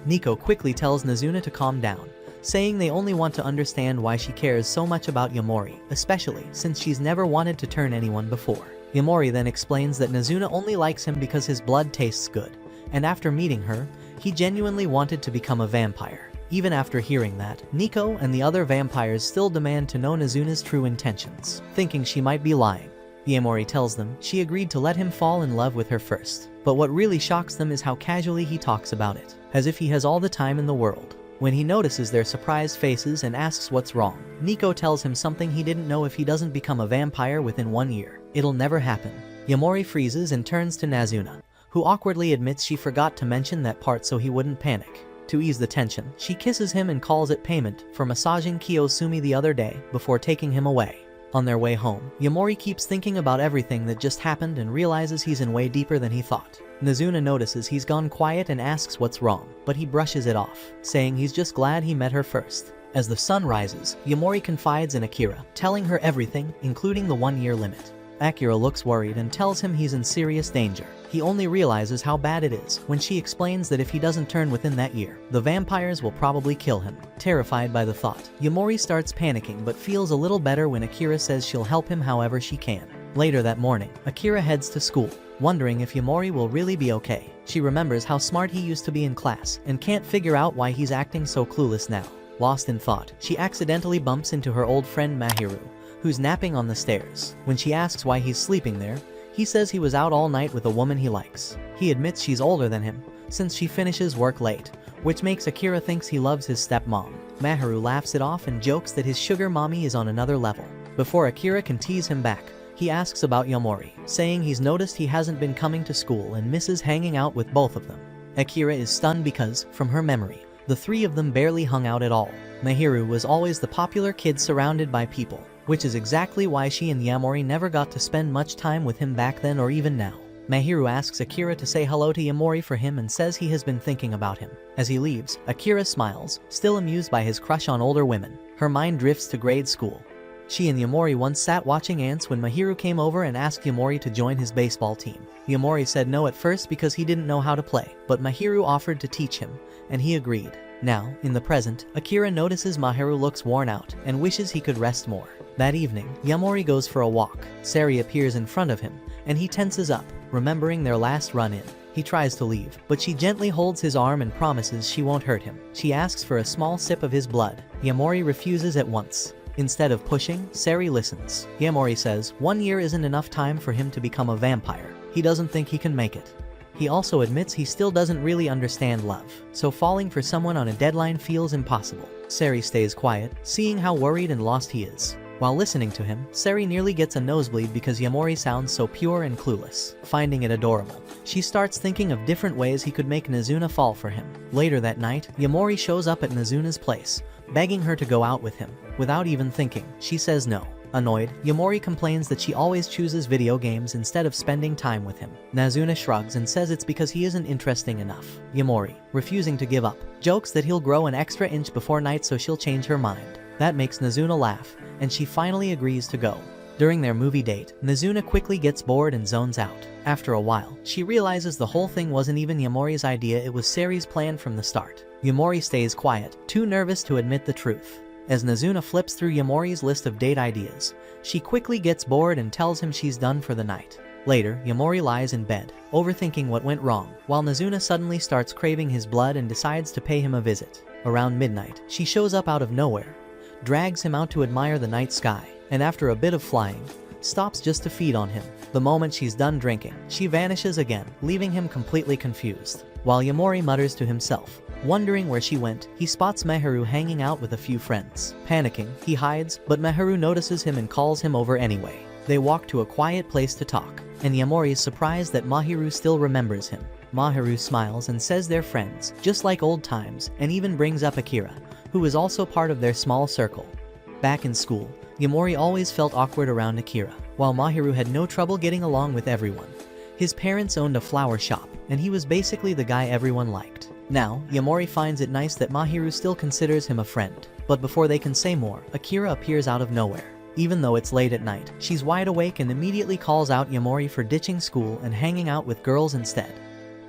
Nico quickly tells Nazuna to calm down, saying they only want to understand why she cares so much about Yamori, especially since she's never wanted to turn anyone before. Yamori then explains that Nazuna only likes him because his blood tastes good, and after meeting her, he genuinely wanted to become a vampire. Even after hearing that, Nico and the other vampires still demand to know Nazuna's true intentions, thinking she might be lying. Yamori tells them she agreed to let him fall in love with her first, but what really shocks them is how casually he talks about it, as if he has all the time in the world. When he notices their surprised faces and asks what's wrong, Nico tells him something he didn't know: if he doesn't become a vampire within 1 year, it'll never happen. Yamori freezes and turns to Nazuna, who awkwardly admits she forgot to mention that part so he wouldn't panic. To ease the tension, she kisses him and calls it payment for massaging Kiyosumi the other day before taking him away. On their way home, Yamori keeps thinking about everything that just happened and realizes he's in way deeper than he thought. Nazuna notices he's gone quiet and asks what's wrong, but he brushes it off, saying he's just glad he met her first. As the sun rises, Yamori confides in Akira, telling her everything, including the 1-year limit. Akira looks worried and tells him he's in serious danger. He only realizes how bad it is when she explains that if he doesn't turn within that year, the vampires will probably kill him. Terrified by the thought, Yamori starts panicking but feels a little better when Akira says she'll help him however she can. Later that morning, Akira heads to school, wondering if Yamori will really be okay. She remembers how smart he used to be in class and can't figure out why he's acting so clueless now. Lost in thought, she accidentally bumps into her old friend Mahiru, who's napping on the stairs. When she asks why he's sleeping there, he says he was out all night with a woman he likes. He admits she's older than him, since she finishes work late, which makes Akira thinks he loves his stepmom. Mahiru laughs it off and jokes that his sugar mommy is on another level. Before Akira can tease him back, he asks about Yamori, saying he's noticed he hasn't been coming to school and misses hanging out with both of them. Akira is stunned because, from her memory, the 3 of them barely hung out at all. Mahiru was always the popular kid surrounded by people, which is exactly why she and Yamori never got to spend much time with him back then or even now. Mahiru asks Akira to say hello to Yamori for him and says he has been thinking about him. As he leaves, Akira smiles, still amused by his crush on older women. Her mind drifts to grade school. She and Yamori once sat watching ants when Mahiru came over and asked Yamori to join his baseball team. Yamori said no at first because he didn't know how to play, but Mahiru offered to teach him, and he agreed. Now, in the present, Akira notices Mahiru looks worn out and wishes he could rest more. That evening, Yamori goes for a walk. Sari appears in front of him, and he tenses up, remembering their last run-in. He tries to leave, but she gently holds his arm and promises she won't hurt him. She asks for a small sip of his blood. Yamori refuses at once. Instead of pushing, Sari listens. Yamori says 1 year isn't enough time for him to become a vampire. He doesn't think he can make it. He also admits he still doesn't really understand love, so falling for someone on a deadline feels impossible. Sari stays quiet, seeing how worried and lost he is. While listening to him, Sari nearly gets a nosebleed because Yamori sounds so pure and clueless. Finding it adorable, she starts thinking of different ways he could make Nazuna fall for him. Later that night, Yamori shows up at Nazuna's place, begging her to go out with him. Without even thinking, she says no. Annoyed, Yamori complains that she always chooses video games instead of spending time with him. Nazuna shrugs and says it's because he isn't interesting enough. Yamori, refusing to give up, jokes that he'll grow an extra inch before night so she'll change her mind. That makes Nazuna laugh, and she finally agrees to go. During their movie date, Nazuna quickly gets bored and zones out. After a while, she realizes the whole thing wasn't even Yamori's idea, it was Sari's plan from the start. Yamori stays quiet, too nervous to admit the truth. As Nazuna flips through Yamori's list of date ideas, she quickly gets bored and tells him she's done for the night. Later, Yamori lies in bed, overthinking what went wrong, while Nazuna suddenly starts craving his blood and decides to pay him a visit. Around midnight, she shows up out of nowhere, drags him out to admire the night sky, and after a bit of flying, stops just to feed on him. The moment she's done drinking, she vanishes again, leaving him completely confused. While Yamori mutters to himself, wondering where she went, he spots Meharu hanging out with a few friends. Panicking, he hides, but Meharu notices him and calls him over anyway. They walk to a quiet place to talk, and Yamori is surprised that Mahiru still remembers him. Mahiru smiles and says they're friends, just like old times, and even brings up Akira, who is also part of their small circle. Back in school, Yamori always felt awkward around Akira, while Mahiru had no trouble getting along with everyone. His parents owned a flower shop, and he was basically the guy everyone liked. Now, Yamori finds it nice that Mahiru still considers him a friend. But before they can say more, Akira appears out of nowhere. Even though it's late at night, she's wide awake and immediately calls out Yamori for ditching school and hanging out with girls instead.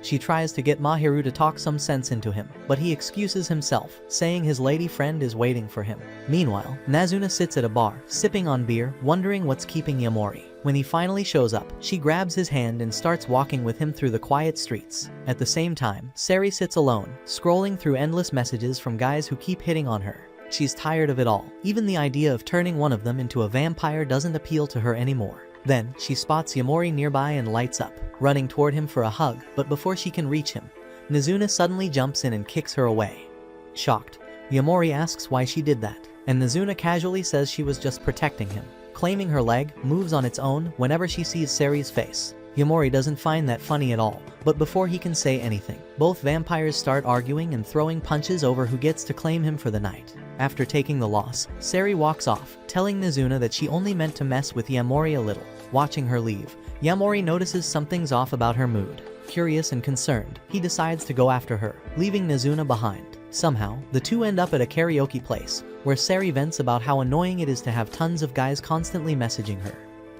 She tries to get Mahiru to talk some sense into him, but he excuses himself, saying his lady friend is waiting for him. Meanwhile, Nazuna sits at a bar, sipping on beer, wondering what's keeping Yamori. When he finally shows up, she grabs his hand and starts walking with him through the quiet streets. At the same time, Sari sits alone, scrolling through endless messages from guys who keep hitting on her. She's tired of it all. Even the idea of turning one of them into a vampire doesn't appeal to her anymore. Then, she spots Yamori nearby and lights up, running toward him for a hug, but before she can reach him, Nazuna suddenly jumps in and kicks her away. Shocked, Yamori asks why she did that, and Nazuna casually says she was just protecting him. Claiming her leg moves on its own whenever she sees Sari's face. Yamori doesn't find that funny at all, but before he can say anything, both vampires start arguing and throwing punches over who gets to claim him for the night. After taking the loss, Sari walks off, telling Nazuna that she only meant to mess with Yamori a little. Watching her leave, Yamori notices something's off about her mood. Curious and concerned, he decides to go after her, leaving Nazuna behind. Somehow, the two end up at a karaoke place, where Sari vents about how annoying it is to have tons of guys constantly messaging her.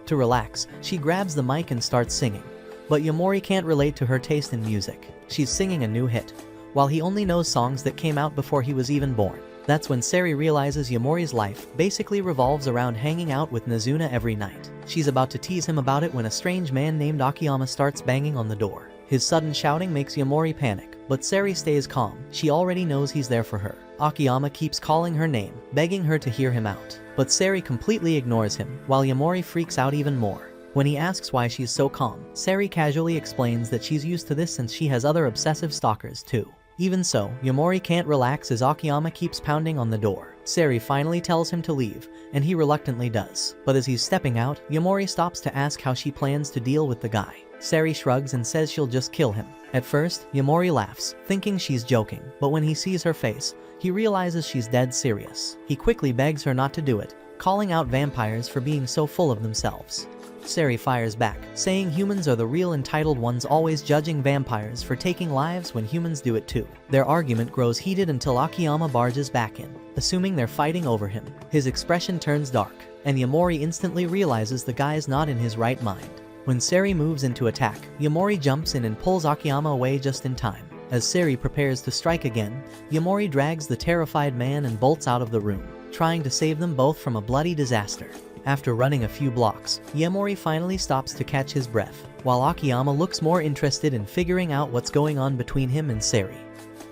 To relax, she grabs the mic and starts singing, but Yamori can't relate to her taste in music. She's singing a new hit, while he only knows songs that came out before he was even born. That's when Sari realizes Yamori's life basically revolves around hanging out with Nazuna every night. She's about to tease him about it when a strange man named Akiyama starts banging on the door. His sudden shouting makes Yamori panic, but Sari stays calm. She already knows he's there for her. Akiyama keeps calling her name, begging her to hear him out. But Sari completely ignores him, while Yamori freaks out even more. When he asks why she's so calm, Sari casually explains that she's used to this since she has other obsessive stalkers too. Even so, Yamori can't relax as Akiyama keeps pounding on the door. Sari finally tells him to leave, and he reluctantly does. But as he's stepping out, Yamori stops to ask how she plans to deal with the guy. Sari shrugs and says she'll just kill him. At first, Yamori laughs, thinking she's joking, but when he sees her face, he realizes she's dead serious. He quickly begs her not to do it, calling out vampires for being so full of themselves. Sari fires back, saying humans are the real entitled ones, always judging vampires for taking lives when humans do it too. Their argument grows heated until Akiyama barges back in, assuming they're fighting over him. His expression turns dark, and Yamori instantly realizes the guy's not in his right mind. When Sari moves in to attack, Yamori jumps in and pulls Akiyama away just in time. As Sari prepares to strike again, Yamori drags the terrified man and bolts out of the room, trying to save them both from a bloody disaster. After running a few blocks, Yamori finally stops to catch his breath, while Akiyama looks more interested in figuring out what's going on between him and Sari.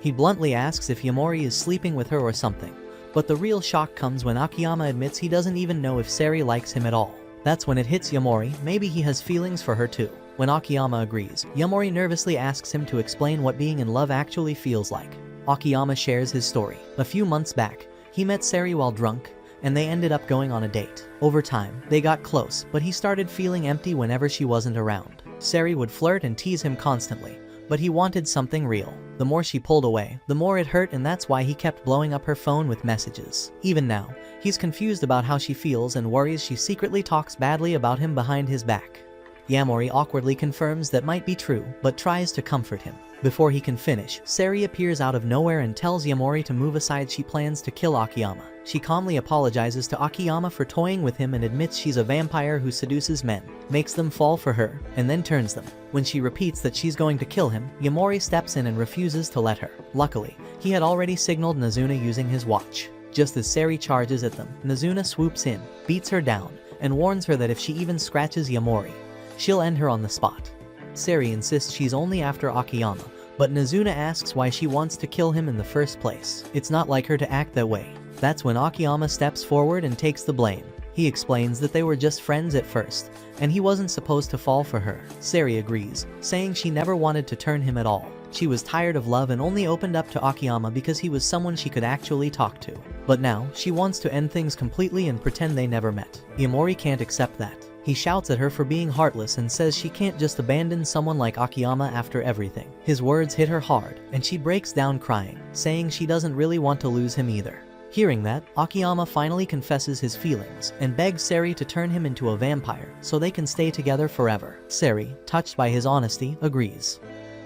He bluntly asks if Yamori is sleeping with her or something, but the real shock comes when Akiyama admits he doesn't even know if Sari likes him at all. That's when it hits Yamori, maybe he has feelings for her too. When Akiyama agrees, Yamori nervously asks him to explain what being in love actually feels like. Akiyama shares his story. A few months back, he met Sari while drunk, and they ended up going on a date. Over time, they got close, but he started feeling empty whenever she wasn't around. Sari would flirt and tease him constantly, but he wanted something real. The more she pulled away, the more it hurt, and that's why he kept blowing up her phone with messages. Even now, he's confused about how she feels and worries she secretly talks badly about him behind his back. Yamori awkwardly confirms that might be true, but tries to comfort him. Before he can finish, Sari appears out of nowhere and tells Yamori to move aside. She plans to kill Akiyama. She calmly apologizes to Akiyama for toying with him and admits she's a vampire who seduces men, makes them fall for her, and then turns them. When she repeats that she's going to kill him, Yamori steps in and refuses to let her. Luckily, he had already signaled Nazuna using his watch. Just as Sari charges at them, Nazuna swoops in, beats her down, and warns her that if she even scratches Yamori, she'll end her on the spot. Sari insists she's only after Akiyama, but Nazuna asks why she wants to kill him in the first place. It's not like her to act that way. That's when Akiyama steps forward and takes the blame. He explains that they were just friends at first, and he wasn't supposed to fall for her. Sari agrees, saying she never wanted to turn him at all. She was tired of love and only opened up to Akiyama because he was someone she could actually talk to. But now, she wants to end things completely and pretend they never met. Yamori can't accept that. He shouts at her for being heartless and says she can't just abandon someone like Akiyama after everything. His words hit her hard, and she breaks down crying, saying she doesn't really want to lose him either. Hearing that, Akiyama finally confesses his feelings and begs Sari to turn him into a vampire so they can stay together forever. Sari, touched by his honesty, agrees.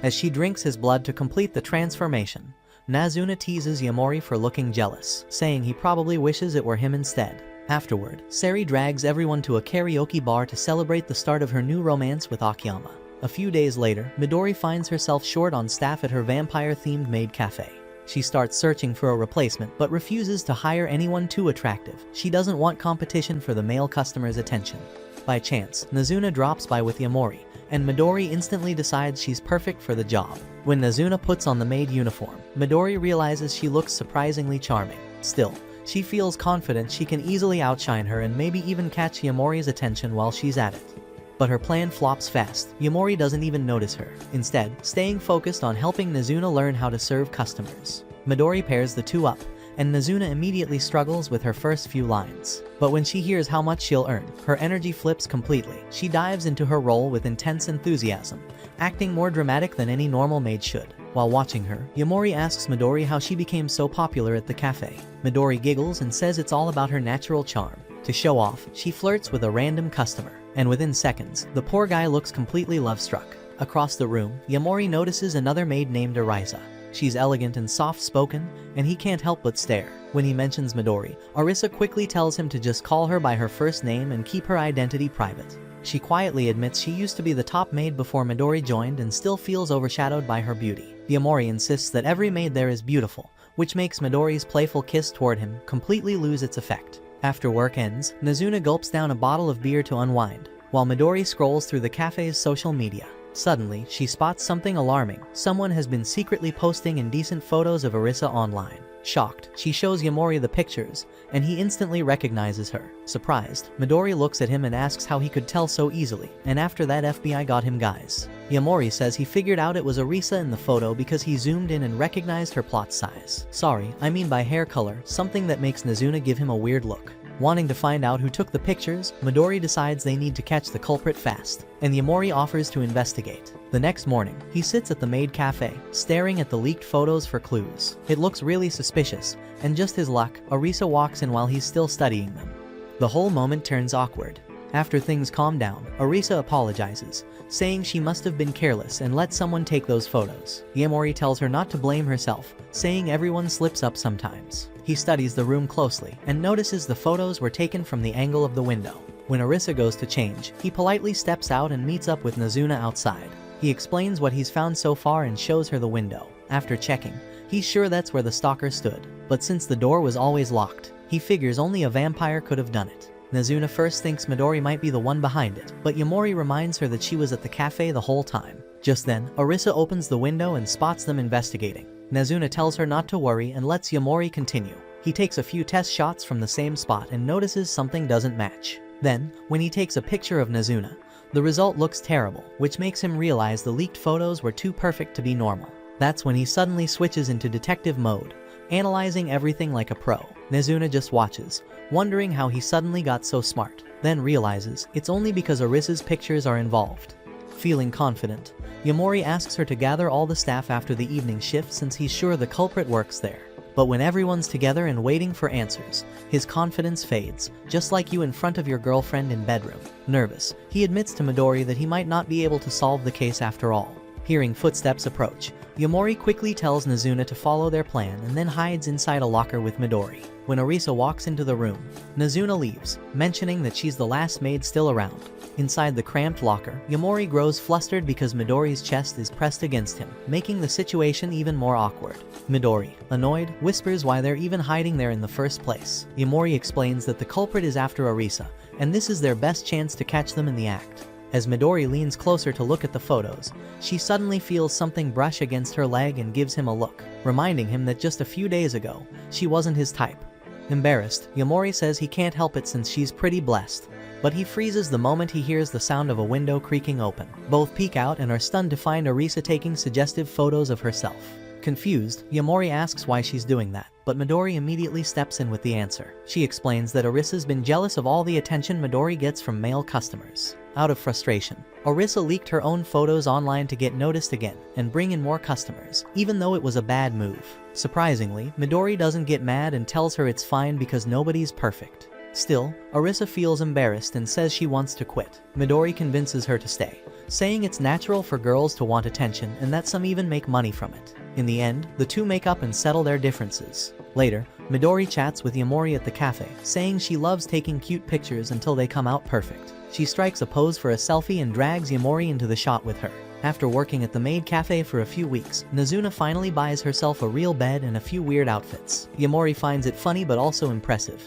As she drinks his blood to complete the transformation, Nazuna teases Yamori for looking jealous, saying he probably wishes it were him instead. Afterward, Sari drags everyone to a karaoke bar to celebrate the start of her new romance with Akiyama. A few days later, Midori finds herself short on staff at her vampire-themed maid cafe. She starts searching for a replacement but refuses to hire anyone too attractive. She doesn't want competition for the male customers' attention. By chance, Nazuna drops by with Yamori, and Midori instantly decides she's perfect for the job. When Nazuna puts on the maid uniform, Midori realizes she looks surprisingly charming. Still, she feels confident she can easily outshine her and maybe even catch Yamori's attention while she's at it. But her plan flops fast. Yamori doesn't even notice her, instead staying focused on helping Nazuna learn how to serve customers. Midori pairs the two up, and Nazuna immediately struggles with her first few lines. But when she hears how much she'll earn, her energy flips completely. She dives into her role with intense enthusiasm, acting more dramatic than any normal maid should. While watching her, Yamori asks Midori how she became so popular at the cafe. Midori giggles and says it's all about her natural charm. To show off, she flirts with a random customer, and within seconds, the poor guy looks completely love-struck. Across the room, Yamori notices another maid named Arisa. She's elegant and soft-spoken, and he can't help but stare. When he mentions Midori, Arisa quickly tells him to just call her by her first name and keep her identity private. She quietly admits she used to be the top maid before Midori joined and still feels overshadowed by her beauty. Yamori insists that every maid there is beautiful, which makes Midori's playful kiss toward him completely lose its effect. After work ends, Nazuna gulps down a bottle of beer to unwind, while Midori scrolls through the cafe's social media. Suddenly, she spots something alarming. Someone has been secretly posting indecent photos of Arisa online. Shocked, she shows Yamori the pictures, and he instantly recognizes her. Surprised, Midori looks at him and asks how he could tell so easily, and after that FBI got him guys. Yamori says he figured out it was Arisa in the photo because he zoomed in and recognized her plot size. Sorry, I mean by hair color, something that makes Nazuna give him a weird look. Wanting to find out who took the pictures, Midori decides they need to catch the culprit fast, and Yamori offers to investigate. The next morning, he sits at the maid cafe, staring at the leaked photos for clues. It looks really suspicious, and just his luck, Arisa walks in while he's still studying them. The whole moment turns awkward. After things calm down, Arisa apologizes, saying she must have been careless and let someone take those photos. Yamori tells her not to blame herself, saying everyone slips up sometimes. He studies the room closely and notices the photos were taken from the angle of the window. When Arisa goes to change, he politely steps out and meets up with Nazuna outside. He explains what he's found so far and shows her the window. After checking, he's sure that's where the stalker stood, but since the door was always locked, he figures only a vampire could have done it. Nazuna first thinks Midori might be the one behind it, but Yamori reminds her that she was at the cafe the whole time. Just then, Arisa opens the window and spots them investigating. Nazuna tells her not to worry and lets Yamori continue. He takes a few test shots from the same spot and notices something doesn't match. Then, when he takes a picture of Nazuna, the result looks terrible, which makes him realize the leaked photos were too perfect to be normal. That's when he suddenly switches into detective mode, analyzing everything like a pro. Nezuna just watches, wondering how he suddenly got so smart, then realizes it's only because Arisa's pictures are involved. Feeling confident, Yamori asks her to gather all the staff after the evening shift since he's sure the culprit works there. But when everyone's together and waiting for answers, his confidence fades, just like you in front of your girlfriend in bedroom. Nervous, he admits to Midori that he might not be able to solve the case after all. Hearing footsteps approach, Yamori quickly tells Nezuna to follow their plan and then hides inside a locker with Midori. When Arisa walks into the room, Nezuna leaves, mentioning that she's the last maid still around. Inside the cramped locker, Yamori grows flustered because Midori's chest is pressed against him, making the situation even more awkward. Midori, annoyed, whispers why they're even hiding there in the first place. Yamori explains that the culprit is after Arisa, and this is their best chance to catch them in the act. As Midori leans closer to look at the photos, she suddenly feels something brush against her leg and gives him a look, reminding him that just a few days ago, she wasn't his type. Embarrassed, Yamori says he can't help it since she's pretty blessed, but he freezes the moment he hears the sound of a window creaking open. Both peek out and are stunned to find Arisa taking suggestive photos of herself. Confused, Yamori asks why she's doing that, but Midori immediately steps in with the answer. She explains that Arisa's been jealous of all the attention Midori gets from male customers. Out of frustration, Arisa leaked her own photos online to get noticed again and bring in more customers, even though it was a bad move. Surprisingly, Midori doesn't get mad and tells her it's fine because nobody's perfect. Still, Arisa feels embarrassed and says she wants to quit. Midori convinces her to stay, saying it's natural for girls to want attention and that some even make money from it. In the end, the two make up and settle their differences. Later, Midori chats with Yamori at the cafe, saying she loves taking cute pictures until they come out perfect. She strikes a pose for a selfie and drags Yamori into the shot with her. After working at the maid cafe for a few weeks, Nezuna finally buys herself a real bed and a few weird outfits. Yamori finds it funny but also impressive.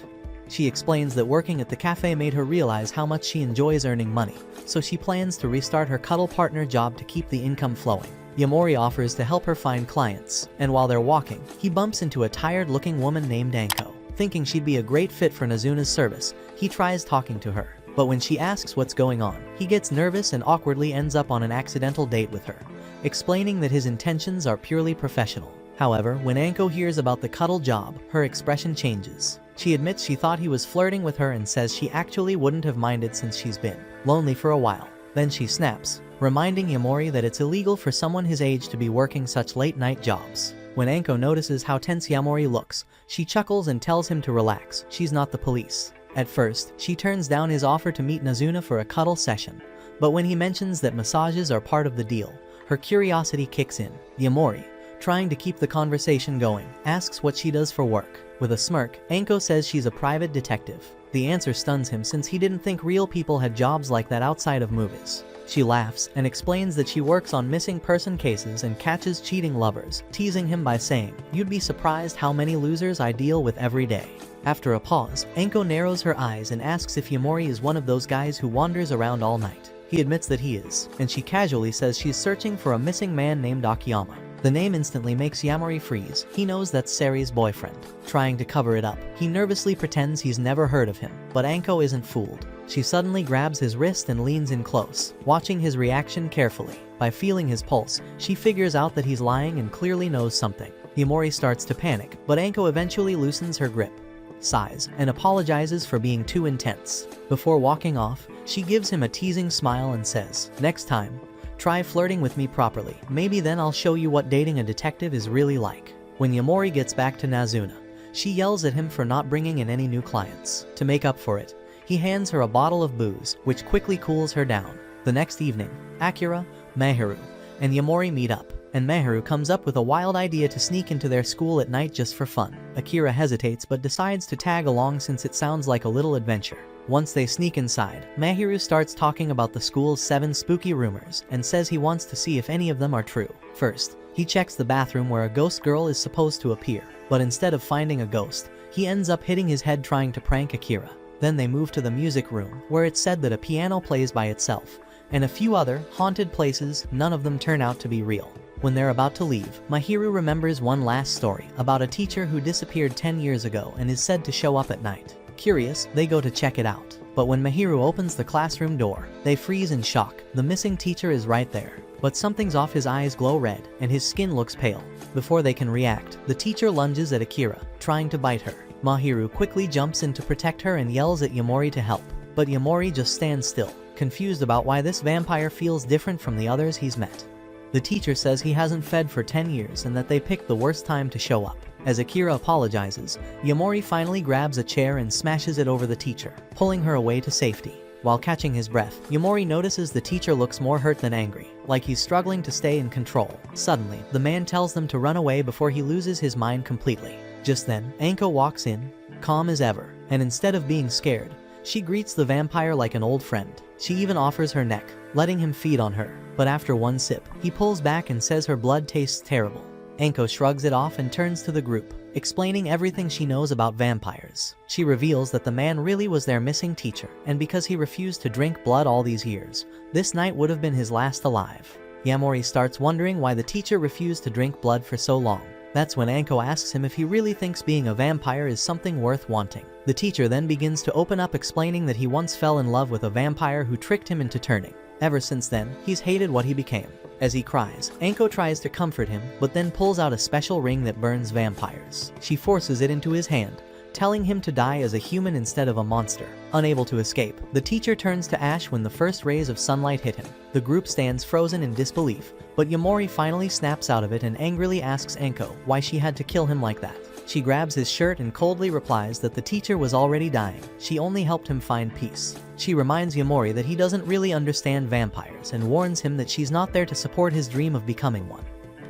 She explains that working at the cafe made her realize how much she enjoys earning money, so she plans to restart her cuddle partner job to keep the income flowing. Yamori offers to help her find clients, and while they're walking, he bumps into a tired-looking woman named Anko. Thinking she'd be a great fit for Nezuna's service, he tries talking to her. But when she asks what's going on, he gets nervous and awkwardly ends up on an accidental date with her, explaining that his intentions are purely professional. However, when Anko hears about the cuddle job, her expression changes. She admits she thought he was flirting with her and says she actually wouldn't have minded since she's been lonely for a while. Then she snaps, reminding Yamori that it's illegal for someone his age to be working such late-night jobs. When Anko notices how tense Yamori looks, she chuckles and tells him to relax, she's not the police. At first, she turns down his offer to meet Nezuna for a cuddle session, but when he mentions that massages are part of the deal, her curiosity kicks in. Yamori, trying to keep the conversation going, asks what she does for work. With a smirk, Anko says she's a private detective. The answer stuns him since he didn't think real people had jobs like that outside of movies. She laughs and explains that she works on missing person cases and catches cheating lovers, teasing him by saying, "You'd be surprised how many losers I deal with every day." After a pause, Anko narrows her eyes and asks if Yamori is one of those guys who wanders around all night. He admits that he is, and she casually says she's searching for a missing man named Akiyama. The name instantly makes Yamori freeze. He knows that's Seri's boyfriend. Trying to cover it up, he nervously pretends he's never heard of him, but Anko isn't fooled. She suddenly grabs his wrist and leans in close, watching his reaction carefully. By feeling his pulse, she figures out that he's lying and clearly knows something. Yamori starts to panic, but Anko eventually loosens her grip, sighs, and apologizes for being too intense. Before walking off, she gives him a teasing smile and says, "Next time, try flirting with me properly. Maybe then I'll show you what dating a detective is really like." When Yamori gets back to Nezuna, she yells at him for not bringing in any new clients. To make up for it, he hands her a bottle of booze, which quickly cools her down. The next evening, Akira, Meharu, and Yamori meet up, and Meharu comes up with a wild idea to sneak into their school at night just for fun. Akira hesitates but decides to tag along since it sounds like a little adventure. Once they sneak inside, Meharu starts talking about the school's 7 spooky rumors and says he wants to see if any of them are true. First, he checks the bathroom where a ghost girl is supposed to appear, but instead of finding a ghost, he ends up hitting his head trying to prank Akira. Then they move to the music room, where it's said that a piano plays by itself, and a few other haunted places. None of them turn out to be real. When they're about to leave, Meharu remembers one last story about a teacher who disappeared 10 years ago and is said to show up at night. Curious, they go to check it out. But when Meharu opens the classroom door, they freeze in shock. The missing teacher is right there. But something's off, his eyes glow red, and his skin looks pale. Before they can react, the teacher lunges at Akira, trying to bite her. Mahiru quickly jumps in to protect her and yells at Yamori to help, but Yamori just stands still, confused about why this vampire feels different from the others he's met. The teacher says he hasn't fed for 10 years and that they picked the worst time to show up. As Akira apologizes, Yamori finally grabs a chair and smashes it over the teacher, pulling her away to safety. While catching his breath, Yamori notices the teacher looks more hurt than angry, like he's struggling to stay in control. Suddenly, the man tells them to run away before he loses his mind completely. Just then, Anko walks in, calm as ever, and instead of being scared, she greets the vampire like an old friend. She even offers her neck, letting him feed on her. But after one sip, he pulls back and says her blood tastes terrible. Anko shrugs it off and turns to the group, explaining everything she knows about vampires. She reveals that the man really was their missing teacher, and because he refused to drink blood all these years, this night would have been his last alive. Yamori starts wondering why the teacher refused to drink blood for so long. That's when Anko asks him if he really thinks being a vampire is something worth wanting. The teacher then begins to open up, explaining that he once fell in love with a vampire who tricked him into turning. Ever since then, he's hated what he became. As he cries, Anko tries to comfort him, but then pulls out a special ring that burns vampires. She forces it into his hand, telling him to die as a human instead of a monster. Unable to escape, the teacher turns to ash when the first rays of sunlight hit him. The group stands frozen in disbelief, but Yamori finally snaps out of it and angrily asks Anko why she had to kill him like that. She grabs his shirt and coldly replies that the teacher was already dying. She only helped him find peace. She reminds Yamori that he doesn't really understand vampires and warns him that she's not there to support his dream of becoming one.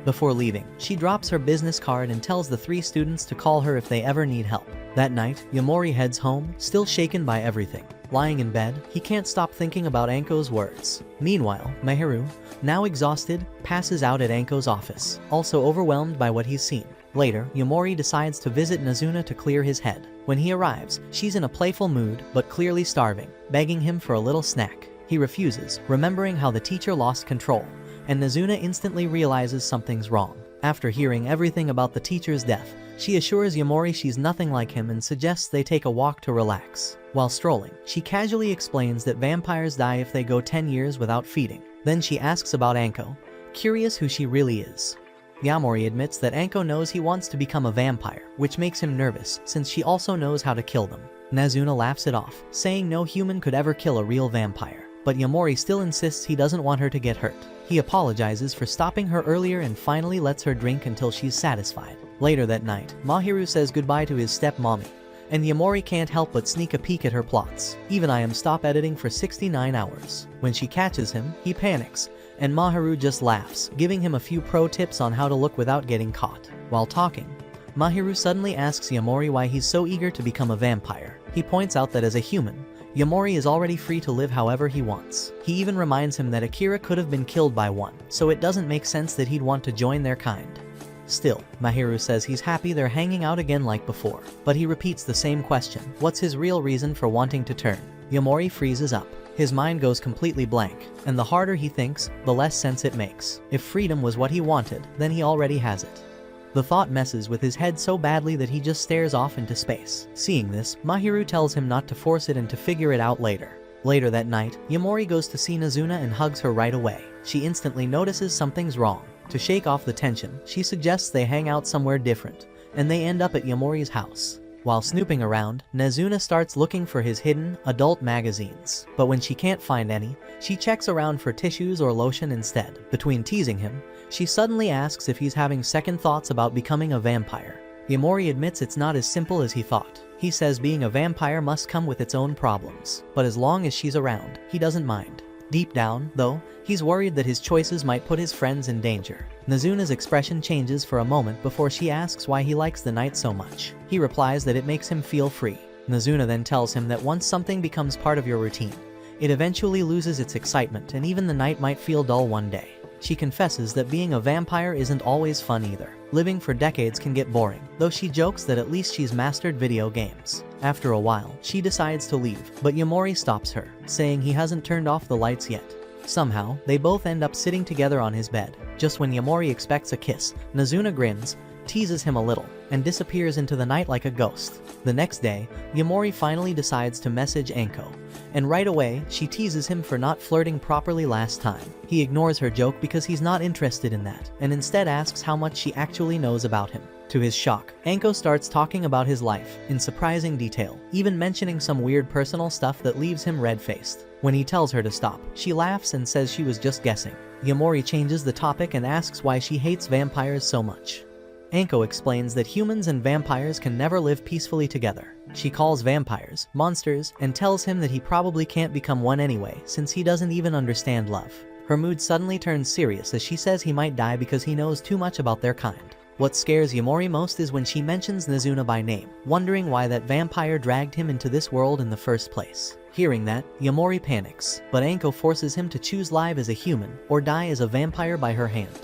Before leaving, she drops her business card and tells the 3 students to call her if they ever need help. That night, Yamori heads home, still shaken by everything. Lying in bed, he can't stop thinking about Anko's words. Meanwhile, Mahiru, now exhausted, passes out at Anko's office, also overwhelmed by what he's seen. Later, Yamori decides to visit Nazuna to clear his head. When he arrives, she's in a playful mood, but clearly starving, begging him for a little snack. He refuses, remembering how the teacher lost control, and Nazuna instantly realizes something's wrong. After hearing everything about the teacher's death, she assures Yamori she's nothing like him and suggests they take a walk to relax. While strolling, she casually explains that vampires die if they go 10 years without feeding. Then she asks about Anko, curious who she really is. Yamori admits that Anko knows he wants to become a vampire, which makes him nervous since she also knows how to kill them. Nazuna laughs it off, saying no human could ever kill a real vampire. But Yamori still insists he doesn't want her to get hurt. He apologizes for stopping her earlier and finally lets her drink until she's satisfied. Later that night, Mahiru says goodbye to his stepmommy, and Yamori can't help but sneak a peek at her plots. Even I am stop editing for 69 hours. When she catches him, he panics, and Mahiru just laughs, giving him a few pro tips on how to look without getting caught. While talking, Mahiru suddenly asks Yamori why he's so eager to become a vampire. He points out that as a human, Yamori is already free to live however he wants. He even reminds him that Akira could have been killed by one, so it doesn't make sense that he'd want to join their kind. Still, Mahiru says he's happy they're hanging out again like before, but he repeats the same question: what's his real reason for wanting to turn? Yamori freezes up. His mind goes completely blank, and the harder he thinks, the less sense it makes. If freedom was what he wanted, then he already has it. The thought messes with his head so badly that he just stares off into space. Seeing this, Mahiru tells him not to force it and to figure it out later. Later that night, Yamori goes to see Nazuna and hugs her right away. She instantly notices something's wrong. To shake off the tension, she suggests they hang out somewhere different, and they end up at Yamori's house. While snooping around, Nazuna starts looking for his hidden, adult magazines. But when she can't find any, she checks around for tissues or lotion instead. Between teasing him, she suddenly asks if he's having second thoughts about becoming a vampire. Yamori admits it's not as simple as he thought. He says being a vampire must come with its own problems, but as long as she's around, he doesn't mind. Deep down, though, he's worried that his choices might put his friends in danger. Nazuna's expression changes for a moment before she asks why he likes the night so much. He replies that it makes him feel free. Nazuna then tells him that once something becomes part of your routine, it eventually loses its excitement and even the night might feel dull one day. She confesses that being a vampire isn't always fun either. Living for decades can get boring, though she jokes that at least she's mastered video games. After a while, she decides to leave, but Yamori stops her, saying he hasn't turned off the lights yet. Somehow, they both end up sitting together on his bed. Just when Yamori expects a kiss, Nazuna grins, teases him a little, and disappears into the night like a ghost. The next day, Yamori finally decides to message Anko, and right away, she teases him for not flirting properly last time. He ignores her joke because he's not interested in that, and instead asks how much she actually knows about him. To his shock, Anko starts talking about his life in surprising detail, even mentioning some weird personal stuff that leaves him red-faced. When he tells her to stop, she laughs and says she was just guessing. Yamori changes the topic and asks why she hates vampires so much. Anko explains that humans and vampires can never live peacefully together. She calls vampires monsters and tells him that he probably can't become one anyway since he doesn't even understand love. Her mood suddenly turns serious as she says he might die because he knows too much about their kind. What scares Yamori most is when she mentions Nazuna by name, wondering why that vampire dragged him into this world in the first place. Hearing that, Yamori panics, but Anko forces him to choose live as a human or die as a vampire by her hand.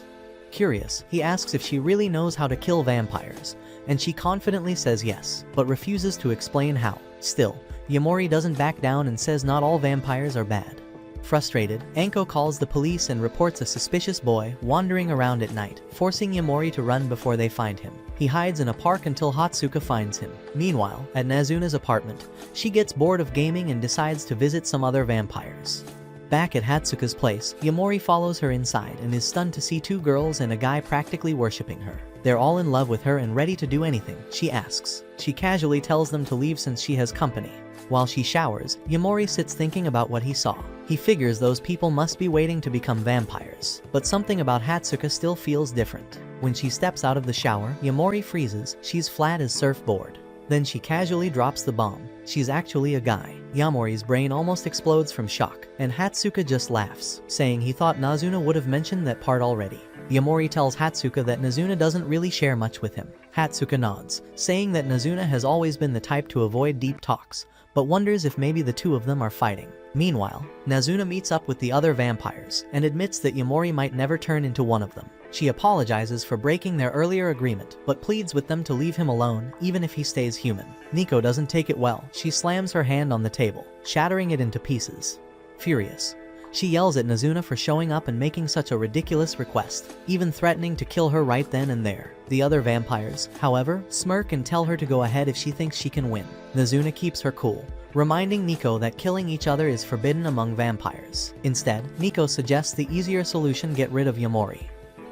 Curious, he asks if she really knows how to kill vampires, and she confidently says yes, but refuses to explain how. Still, Yamori doesn't back down and says not all vampires are bad. Frustrated, Anko calls the police and reports a suspicious boy wandering around at night, forcing Yamori to run before they find him. He hides in a park until Hatsuka finds him. Meanwhile, at Nazuna's apartment, she gets bored of gaming and decides to visit some other vampires. Back at Hatsuka's place, Yamori follows her inside and is stunned to see two girls and a guy practically worshipping her. They're all in love with her and ready to do anything she asks. She casually tells them to leave since she has company. While she showers, Yamori sits thinking about what he saw. He figures those people must be waiting to become vampires, but something about Hatsuka still feels different. When she steps out of the shower, Yamori freezes. She's flat as surfboard. Then she casually drops the bomb. She's actually a guy. Yamori's brain almost explodes from shock, and Hatsuka just laughs, saying he thought Nazuna would have mentioned that part already. Yamori tells Hatsuka that Nazuna doesn't really share much with him. Hatsuka nods, saying that Nazuna has always been the type to avoid deep talks, but wonders if maybe the two of them are fighting. Meanwhile, Nazuna meets up with the other vampires and admits that Yamori might never turn into one of them. She apologizes for breaking their earlier agreement, but pleads with them to leave him alone, even if he stays human. Nico doesn't take it well. She slams her hand on the table, shattering it into pieces. Furious, she yells at Nazuna for showing up and making such a ridiculous request, even threatening to kill her right then and there. The other vampires, however, smirk and tell her to go ahead if she thinks she can win. Nazuna keeps her cool, reminding Nico that killing each other is forbidden among vampires. Instead, Nico suggests the easier solution: get rid of Yamori.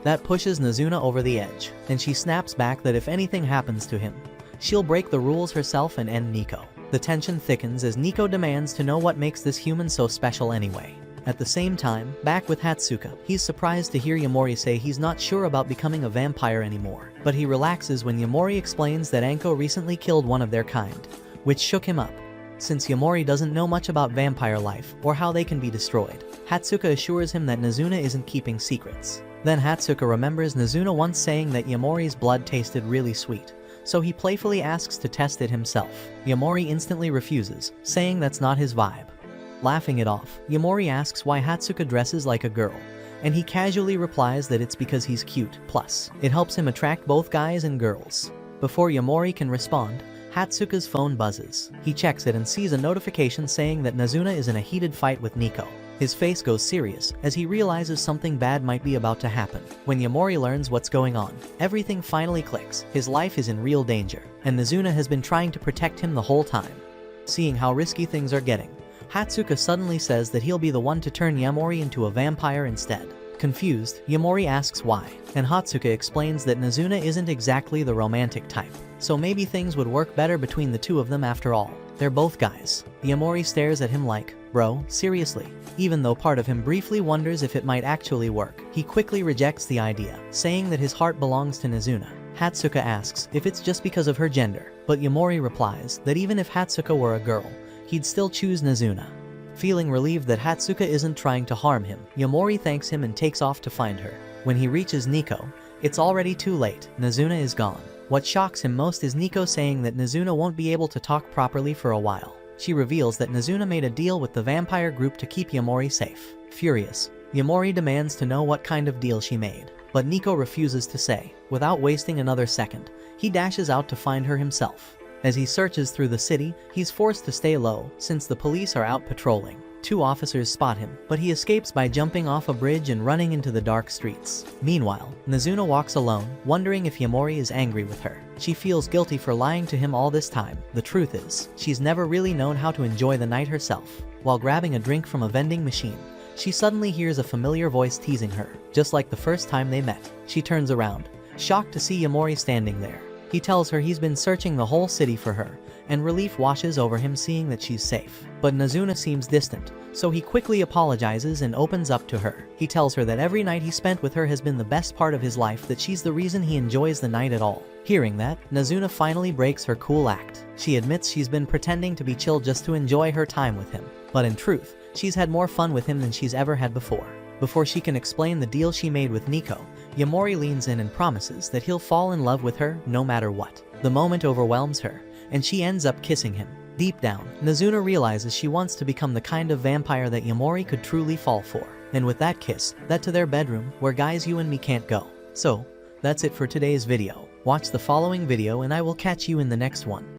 That pushes Nazuna over the edge, and she snaps back that if anything happens to him, she'll break the rules herself and end Nico. The tension thickens as Nico demands to know what makes this human so special anyway. At the same time, back with Hatsuka, he's surprised to hear Yamori say he's not sure about becoming a vampire anymore, but he relaxes when Yamori explains that Anko recently killed one of their kind, which shook him up. Since Yamori doesn't know much about vampire life or how they can be destroyed, Hatsuka assures him that Nazuna isn't keeping secrets. Then Hatsuka remembers Nazuna once saying that Yamori's blood tasted really sweet, so he playfully asks to test it himself. Yamori instantly refuses, saying that's not his vibe. Laughing it off, Yamori asks why Hatsuka dresses like a girl, and he casually replies that it's because he's cute, plus, it helps him attract both guys and girls. Before Yamori can respond, Hatsuka's phone buzzes. He checks it and sees a notification saying that Nazuna is in a heated fight with Nico. His face goes serious as he realizes something bad might be about to happen. When Yamori learns what's going on, everything finally clicks. His life is in real danger, and Nazuna has been trying to protect him the whole time. Seeing how risky things are getting, Hatsuka suddenly says that he'll be the one to turn Yamori into a vampire instead. Confused, Yamori asks why, and Hatsuka explains that Nazuna isn't exactly the romantic type, so maybe things would work better between the two of them after all. They're both guys. Yamori stares at him like, bro, seriously? Even though part of him briefly wonders if it might actually work, he quickly rejects the idea, saying that his heart belongs to Nazuna. Hatsuka asks if it's just because of her gender, but Yamori replies that even if Hatsuka were a girl, he'd still choose Nazuna. Feeling relieved that Hatsuka isn't trying to harm him, Yamori thanks him and takes off to find her. When he reaches Nico, it's already too late. Nazuna is gone. What shocks him most is Nico saying that Nazuna won't be able to talk properly for a while. She reveals that Nazuna made a deal with the vampire group to keep Yamori safe. Furious, Yamori demands to know what kind of deal she made, but Nico refuses to say. Without wasting another second, he dashes out to find her himself. As he searches through the city, he's forced to stay low since the police are out patrolling. 2 officers spot him, but he escapes by jumping off a bridge and running into the dark streets. Meanwhile, Nazuna walks alone, wondering if Yamori is angry with her. She feels guilty for lying to him all this time. The truth is, she's never really known how to enjoy the night herself. While grabbing a drink from a vending machine, she suddenly hears a familiar voice teasing her, just like the first time they met. She turns around, shocked to see Yamori standing there. He tells her he's been searching the whole city for her, and relief washes over him seeing that she's safe. But Nazuna seems distant, so he quickly apologizes and opens up to her. He tells her that every night he spent with her has been the best part of his life, that she's the reason he enjoys the night at all. Hearing that, Nazuna finally breaks her cool act. She admits she's been pretending to be chill just to enjoy her time with him. But in truth, she's had more fun with him than she's ever had before. Before she can explain the deal she made with Nico, Yamori leans in and promises that he'll fall in love with her no matter what. The moment overwhelms her, and she ends up kissing him. Deep down, Nazuna realizes she wants to become the kind of vampire that Yamori could truly fall for. And with that kiss, that to their bedroom, where guys you and me can't go. So, that's it for today's video. Watch the following video and I will catch you in the next one.